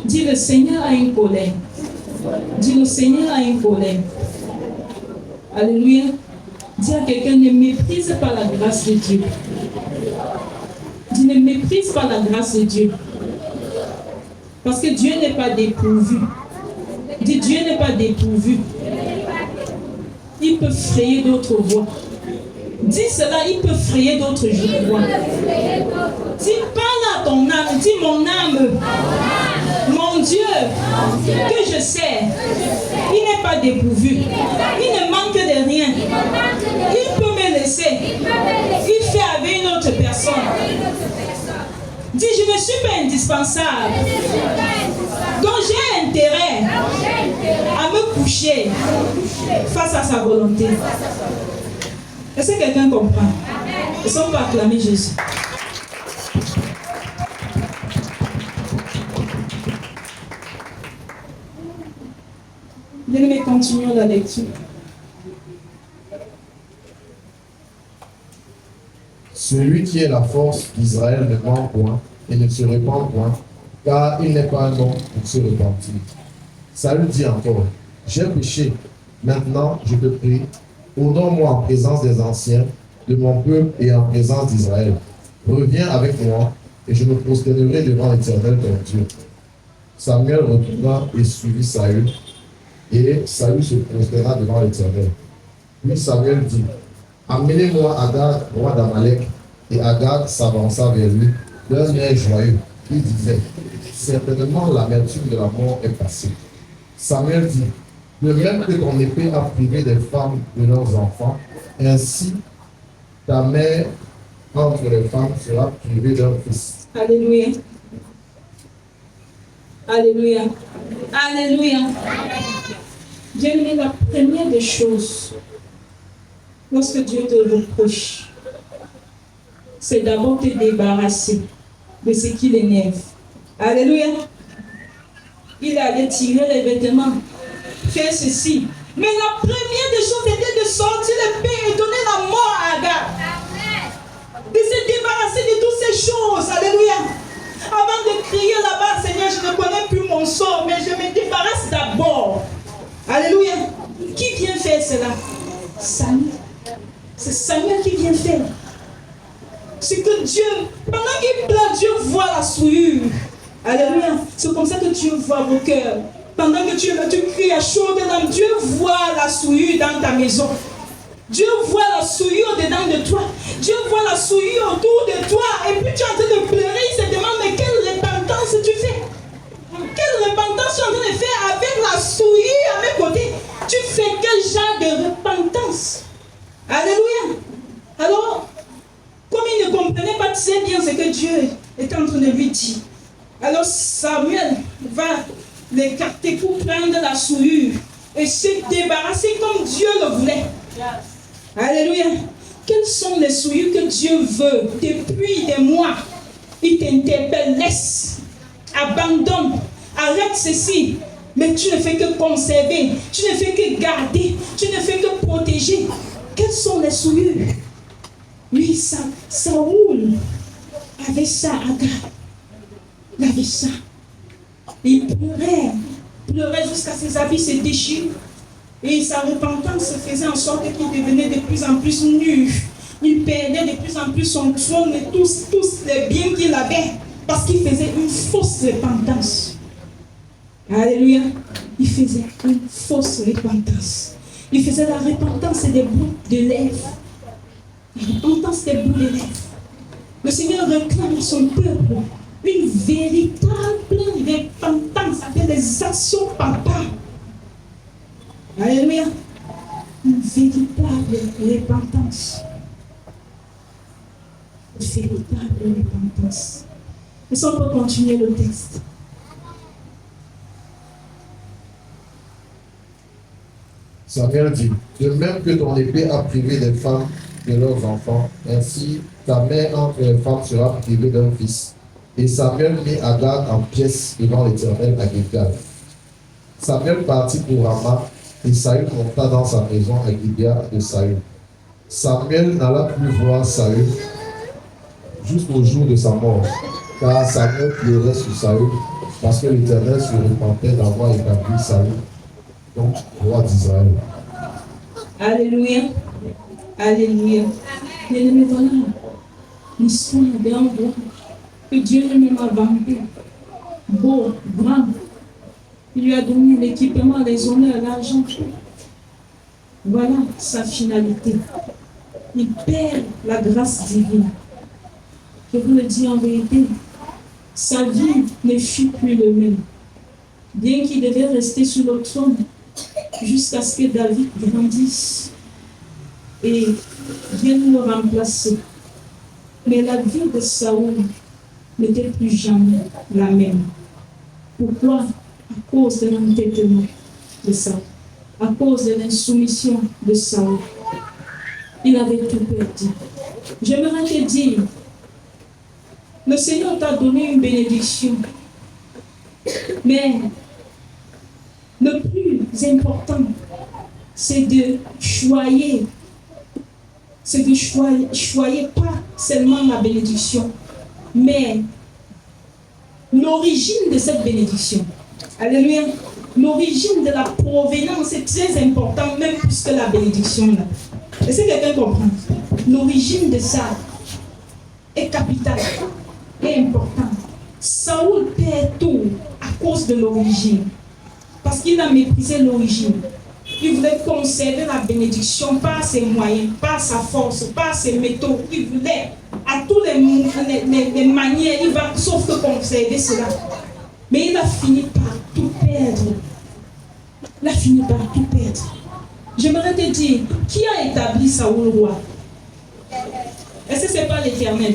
Dis, le Seigneur a une colère. Dis, le Seigneur a une colère. Alléluia. Dis à quelqu'un, ne méprise pas la grâce de Dieu. Dis, ne méprise pas la grâce de Dieu. Parce que Dieu n'est pas dépourvu. Dis, Dieu n'est pas dépourvu. Il peut frayer d'autres voies. Dis cela, il peut frayer d'autres voies. Dis, parle à ton âme. Dis, mon âme. Mon Dieu, que je sais, il n'est pas dépourvu. Il ne manque de rien. Il peut me laisser. Il fait avec une autre personne. Dis, je ne suis pas indispensable. Donc j'ai intérêt à me coucher face à sa volonté. Est-ce que quelqu'un comprend? Est-ce qu'on peut acclamer Jésus? Bien-aimés, continuons la lecture. Celui qui est la force d'Israël ne ment point et ne se répand point, car il n'est pas un homme pour se repentir. Saül dit encore, j'ai péché, maintenant je te prie, Honore-moi en présence des anciens de mon peuple et en présence d'Israël. Reviens avec moi et je me prosternerai devant l'Éternel ton Dieu. Samuel retourna et suivit Saül, et Saül se prosterna devant l'Éternel. Puis Samuel dit, amenez-moi Agag, roi d'Amalek. Et Agag s'avança vers lui d'un air joyeux. Il disait, certainement l'amertume de la mort est passée. Samuel dit, de même que ton épée a privé des femmes de leurs enfants, ainsi ta mère entre les femmes sera privée d'un fils. Alléluia. Alléluia. Alléluia. Bien-aimé, la première des choses, lorsque Dieu te reproche, c'est d'abord te débarrasser de ce qui l'énerve. Alléluia. Il allait tirer les vêtements, faire ceci. Mais la première des choses était de sortir l'épée et donner la mort à Agag. De se débarrasser de toutes ces choses. Alléluia. Avant de crier là-bas, Seigneur, je ne connais plus mon sort, mais je me débarrasse d'abord. Alléluia. Qui vient faire cela? Samuel. C'est Samuel qui vient faire. C'est que Dieu, pendant qu'il pleure, Dieu voit la souillure. Alléluia. C'est comme ça que Dieu voit vos cœurs. Pendant que tu cries à chaudes larmes, Dieu voit la souillure dans ta maison. Dieu voit la souillure dedans de toi. Dieu voit la souillure autour de toi. Et puis tu es en train de pleurer. Il se demande, mais quelle repentance tu fais? Quelle repentance tu es en train de faire avec la souillure à mes côtés? Tu fais quel genre de repentance? Alléluia. Alors, comme il ne comprenait pas très bien ce que Dieu était en train de lui dire, alors Samuel va l'écarter pour prendre la souillure et se débarrasser comme Dieu le voulait. Alléluia. Quelles sont les souillures que Dieu veut depuis des mois? Il t'interpelle, laisse, abandonne, arrête ceci. Mais tu ne fais que conserver, tu ne fais que garder, tu ne fais que protéger. Quelles sont les souillures? Oui, Saoul avait ça, Agag. Il avait ça. Il pleurait jusqu'à ses habits se déchirent. Et sa repentance faisait en sorte qu'il devenait de plus en plus nu. Il perdait de plus en plus son trône et tous les biens qu'il avait. Parce qu'il faisait une fausse repentance. Alléluia. Il faisait une fausse repentance. Il faisait la repentance des bouts de lèvres. La repentance des bouts de lèvres. Le Seigneur réclame son peuple une véritable repentance avec des actions papa. Alléluia. Une véritable repentance. Une véritable repentance. Et on peut continuer le texte. Samuel dit, de même que ton épée a privé des femmes de leurs enfants, ainsi ta mère entre les femmes sera privée d'un fils. Et Samuel mit Agag en pièces devant l'Éternel à Gilgal. Samuel partit pour Rama, et Saül monta dans sa maison à Gibea de Saül. Samuel n'alla plus voir Saül jusqu'au jour de sa mort, car Samuel pleurait sur Saül, parce que l'Éternel se repentait d'avoir établi Saül, donc roi d'Israël. Alléluia. Alléluia. Bien-aimé, voilà l'histoire d'un roi que Dieu lui-même a vanté. Beau, grand. Il lui a donné l'équipement, les honneurs, l'argent. Voilà sa finalité. Il perd la grâce divine. Je vous le dis en vérité, sa vie ne fut plus le même. Bien qu'il devait rester sur le trône jusqu'à ce que David grandisse et vienne le remplacer. Mais la vie de Saül n'était plus jamais la même. Pourquoi? À cause de l'entêtement de Saül, à cause de l'insoumission de Saül. Il avait tout perdu. J'aimerais te dire, le Seigneur t'a donné une bénédiction, mais le plus important, c'est de choyer. C'est de choyer pas seulement la bénédiction, mais l'origine de cette bénédiction. Alléluia. L'origine de la provenance est très importante, même pour plus que la bénédiction là. Est-ce que quelqu'un comprend? L'origine de ça est capitale, est importante. Saoul perd tout à cause de l'origine. Parce qu'il a méprisé l'origine. Il voulait conserver la bénédiction par ses moyens, par sa force, par ses méthodes. Il voulait, à tous les manières, il va sauf que conserver cela. Mais il a fini par tout perdre. Il a fini par tout perdre. J'aimerais te dire, qui a établi Saoul roi? Est-ce que ce n'est pas l'Éternel?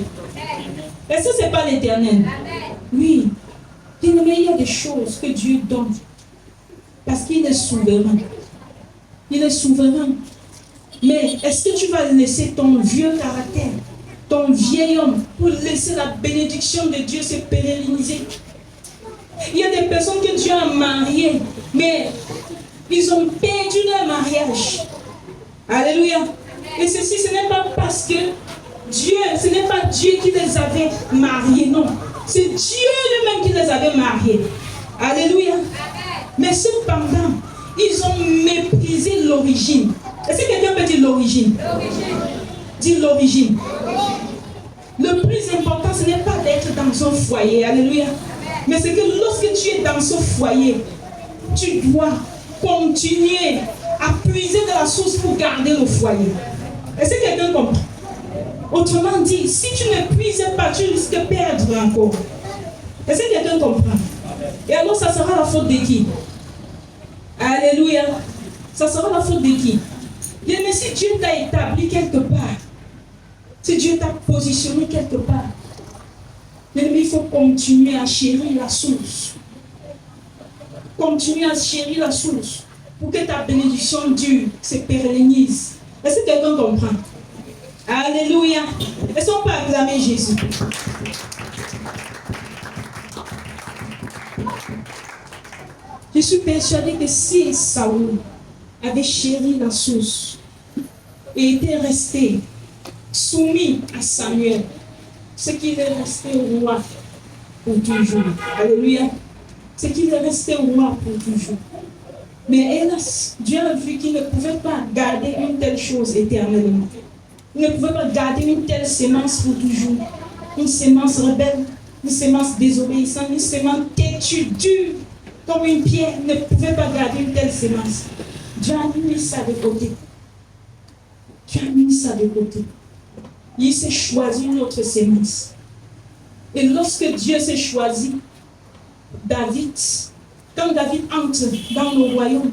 Est-ce que ce n'est pas l'Éternel? Oui. Il y a des choses que Dieu donne. Parce qu'il est souverain. Il est souverain. Mais est-ce que tu vas laisser ton vieux caractère, ton vieil homme, pour laisser la bénédiction de Dieu se pérenniser? Il y a des personnes que Dieu a mariées, mais ils ont perdu leur mariage. Alléluia. Et ceci, ce n'est pas parce que Dieu, ce n'est pas Dieu qui les avait mariés, non. C'est Dieu lui-même qui les avait mariés. Alléluia. Mais cependant, ils ont méprisé l'origine. Est-ce que quelqu'un peut dire l'origine? Dis l'origine. Le plus important, ce n'est pas d'être dans son foyer. Alléluia. Mais c'est que lorsque tu es dans ce foyer, tu dois continuer à puiser de la source pour garder le foyer. Est-ce que quelqu'un comprend? Autrement dit, si tu ne puises pas, tu risques de perdre encore. Est-ce que quelqu'un comprend? Et alors, ça sera la faute de qui? Alléluia. Ça sera la faute de qui? Bien, mais si Dieu t'a établi quelque part, si Dieu t'a positionné quelque part, il faut continuer à chérir la source. Continuer à chérir la source pour que ta bénédiction dure, se pérennise. Est-ce que quelqu'un comprend? Alléluia. Est-ce qu'on peut acclamer Jésus? Je suis persuadée que si Saoul avait chéri la source et était resté soumis à Samuel, c'est qu'il est resté roi pour toujours. Alléluia. C'est qu'il est resté roi pour toujours. Mais hélas, Dieu a vu qu'il ne pouvait pas garder une telle chose éternellement. Il ne pouvait pas garder une telle sémence pour toujours. Une sémence rebelle, une sémence désobéissante, une sémence têtue, dure comme une pierre. Il ne pouvait pas garder une telle sémence. Dieu a mis ça de côté. Dieu a mis ça de côté. Il s'est choisi une autre sémence. Et lorsque Dieu s'est choisi David, quand David entre dans le royaume,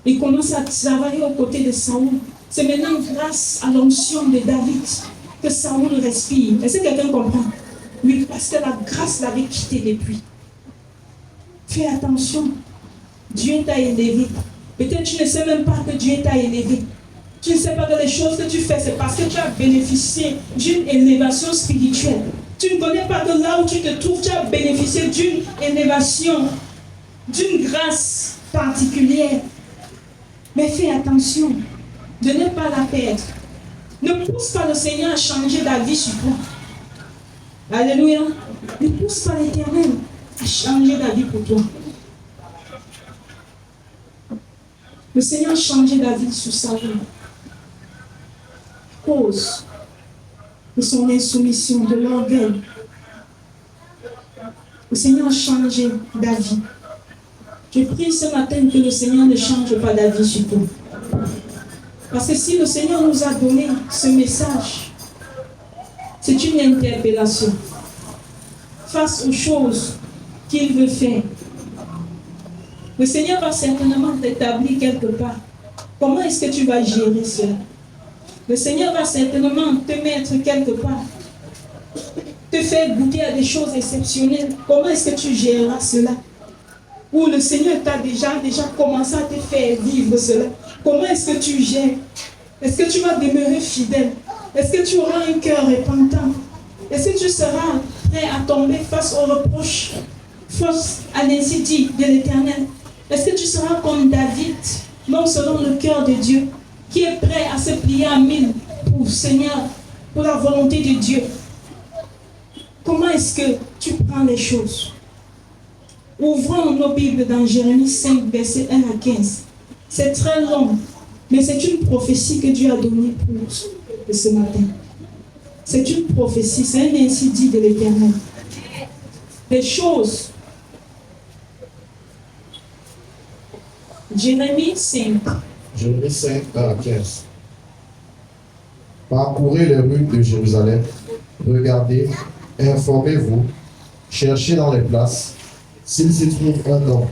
il commence à travailler aux côtés de Saoul. C'est maintenant grâce à l'onction de David que Saoul respire. Est-ce que quelqu'un comprend? Oui, parce que la grâce l'avait quitté depuis. Fais attention. Dieu t'a élevé. Peut-être tu ne sais même pas que Dieu t'a élevé. Tu ne sais pas que les choses que tu fais, c'est parce que tu as bénéficié d'une élévation spirituelle. Tu ne connais pas que là où tu te trouves, tu as bénéficié d'une élévation, d'une grâce particulière. Mais fais attention de ne pas la perdre. Ne pousse pas le Seigneur à changer ta vie sur toi. Alléluia. Ne pousse pas l'Éternel à changer ta vie pour toi. Le Seigneur a changé la vie sur sa vie. Cause de son insoumission, de l'orgueil. Le Seigneur a changé ta vie. Je prie ce matin que le Seigneur ne change pas ta vie sur toi. Parce que si le Seigneur nous a donné ce message, c'est une interpellation face aux choses qu'il veut faire. Le Seigneur va certainement t'établir quelque part. Comment est-ce que tu vas gérer cela? Le Seigneur va certainement te mettre quelque part, te faire goûter à des choses exceptionnelles. Comment est-ce que tu géreras cela? Ou le Seigneur t'a déjà commencé à te faire vivre cela. Comment est-ce que tu gères? Est-ce que tu vas demeurer fidèle? Est-ce que tu auras un cœur repentant? Est-ce que tu seras prêt à tomber face aux reproches, face à l'incite de l'Éternel? Est-ce que tu seras comme David, non selon le cœur de Dieu, qui est prêt à se plier à 1000 pour Seigneur, pour la volonté de Dieu? Comment est-ce que tu prends les choses? Ouvrons nos Bibles dans Jérémie 5, versets 1 à 15. C'est très long, Mais c'est une prophétie que Dieu a donnée pour ce matin. C'est une prophétie, c'est un ainsi dit de l'Éternel. Les choses. Jérémie 5. Jérémie 5, 1 à 15. Parcourez les rues de Jérusalem, regardez, informez-vous, cherchez dans les places, s'il s'y trouve un homme,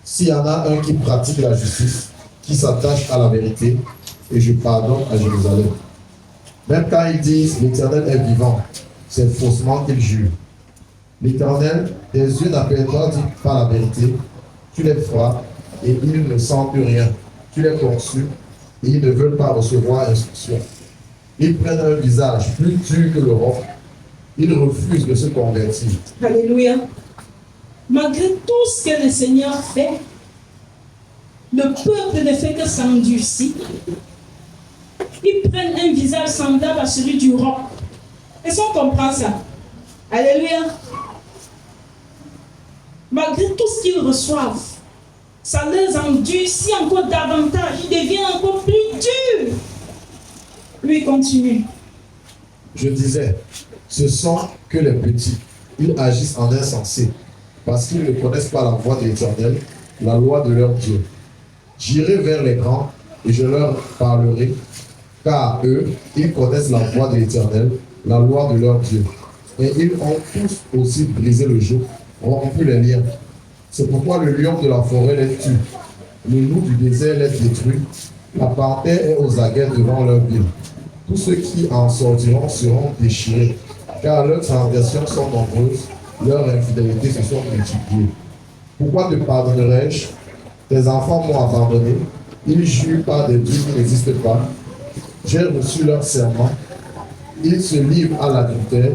s'il y en a un qui pratique la justice, qui s'attache à la vérité, et je pardonne à Jérusalem. Même quand ils disent l'Éternel est vivant, c'est faussement qu'ils jurent. L'Éternel, tes yeux n'aperçoivent pas la vérité, tu les frappes et ils ne sentent rien. Tu les consuls et ils ne veulent pas recevoir instruction. Ils prennent un visage plus dur que le roc. Ils refusent de se convertir. Alléluia. Malgré tout ce que le Seigneur fait, le peuple ne fait que s'endurcir. Ils prennent un visage semblable à celui du roc. Est-ce qu'on comprend ça? Alléluia. Malgré tout ce qu'ils reçoivent, ça les endurcit encore davantage. Ils deviennent encore plus durs. Lui continue. Je disais, ce sont que les petits. Ils agissent en insensés, parce qu'ils ne connaissent pas la voie de l'Éternel, la loi de leur Dieu. J'irai vers les grands et je leur parlerai, car eux, ils connaissent la voie de l'Éternel, la loi de leur Dieu. Et ils ont tous aussi brisé le joug, rompu les liens. C'est pourquoi le lion de la forêt les tue, le loup du désert les détruit, la panthère est aux aguets devant leur ville. Tous ceux qui en sortiront seront déchirés, car leurs transgressions sont nombreuses, leurs infidélités se sont multipliées. Pourquoi te pardonnerai-je? Tes enfants m'ont abandonné, ils jurent par des dieux qui n'existent pas. J'ai reçu leur serment, ils se livrent à l'adultère,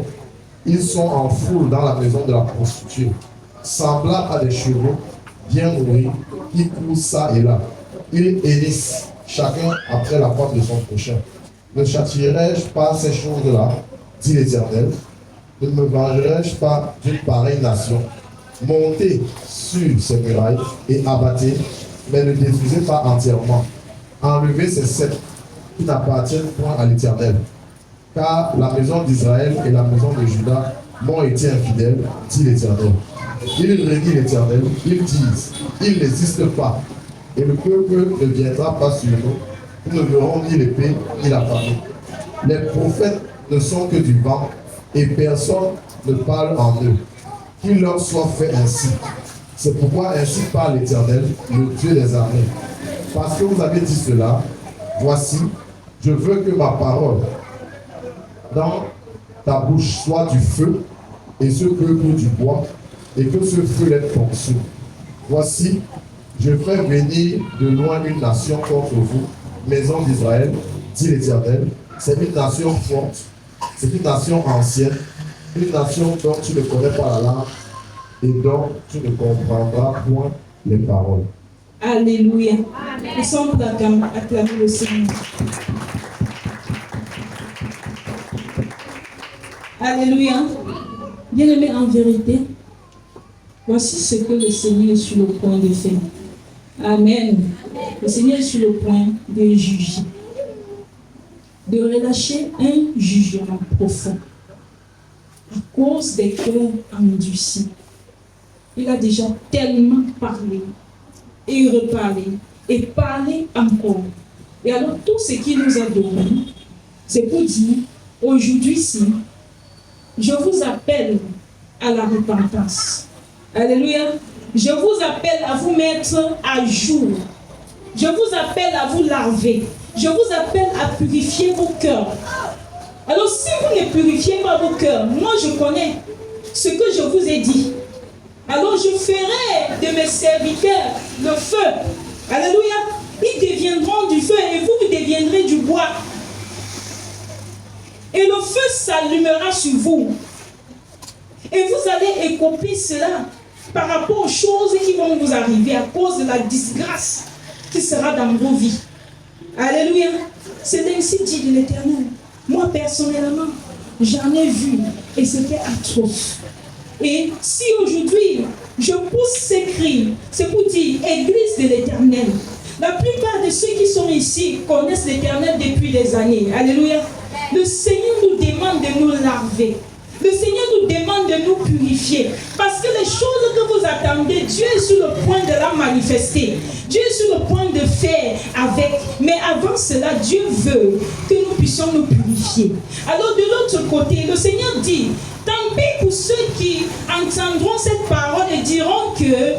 ils sont en foule dans la maison de la prostituée, semblables à des chevaux bien nourris qui courent ça et là. Ils hérissent chacun après la porte de son prochain. Ne châtierai-je pas ces choses-là, dit l'Éternel? Ne me vengerai-je pas d'une pareille nation? Montez sur ces murailles et abattez, mais ne détruisez pas entièrement. Enlevez ces cèpes qui n'appartiennent point à l'Éternel. Car la maison d'Israël et la maison de Juda m'ont été infidèles, dit l'Éternel. Ils redisent l'Éternel, ils disent, il n'existe pas, et le peuple ne viendra pas sur nous. Nous ne verrons ni l'épée ni la famine. Les prophètes ne sont que du vent, et personne ne parle en eux. Qu'il leur soit fait ainsi. C'est pourquoi ainsi parle l'Éternel, le Dieu des armées. Parce que vous avez dit cela, voici, je veux que ma parole dans ta bouche soit du feu, et ce peuple du bois, et que ce feu les consume. Voici, je ferai venir de loin une nation contre vous, maison d'Israël, dit l'Éternel. C'est une nation forte, c'est une nation ancienne, une nation dont tu ne connais pas la langue et dont tu ne comprendras point les paroles. Alléluia. Nous sommes acclamer le Seigneur. Alléluia. Bien-aimés, en vérité, voici ce que le Seigneur est sur le point de faire. Amen. Le Seigneur est sur le point de juger, de relâcher un jugement profond à cause des cœurs endurcis. Il a déjà tellement parlé et reparlé et parlé encore. Et alors tout ce qu'il nous a donné, c'est pour dire, aujourd'hui-ci, je vous appelle à la repentance. Alléluia. Je vous appelle à vous mettre à jour. Je vous appelle à vous laver. Je vous appelle à purifier vos cœurs. Alors si vous ne purifiez pas vos cœurs, moi je connais ce que je vous ai dit. Alors je ferai de mes serviteurs le feu. Alléluia. Ils deviendront du feu et vous deviendrez du bois. Et le feu s'allumera sur vous. Et vous allez écoper cela par rapport aux choses qui vont vous arriver à cause de la disgrâce qui sera dans vos vies. Alléluia. C'est ainsi dit de l'Éternel. Moi personnellement, j'en ai vu et c'était atroce. Et si aujourd'hui je pousse ces cris, c'est pour dire Église de l'Éternel, La plupart de ceux qui sont ici connaissent l'Éternel depuis des années. Alléluia. Le Seigneur nous demande de nous laver. Le Seigneur nous demande de nous purifier. Parce que les choses que vous attendez, Dieu est sur le point de la manifester. Dieu est sur le point de faire avec. Mais avant cela, Dieu veut que nous puissions nous purifier. Alors de l'autre côté, le Seigneur dit, tant pis pour ceux qui entendront cette parole et diront que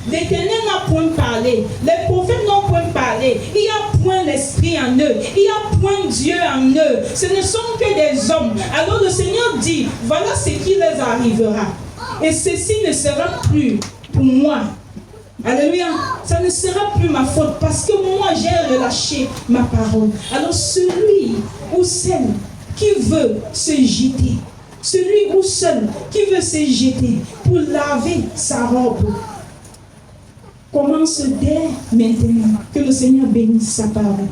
l'Éternel n'a point parlé, les prophètes n'ont point parlé, il n'y a point l'Esprit en eux, il n'y a point Dieu en eux, ce ne sont que des hommes. Alors le Seigneur dit, voilà ce qui les arrivera. Et ceci ne sera plus pour moi. Alléluia. Ça ne sera plus ma faute parce que moi j'ai relâché ma parole. Alors celui ou celle qui veut se jeter, celui ou celle qui veut se jeter pour laver sa robe, commence dès maintenant. Que le Seigneur bénisse sa parole.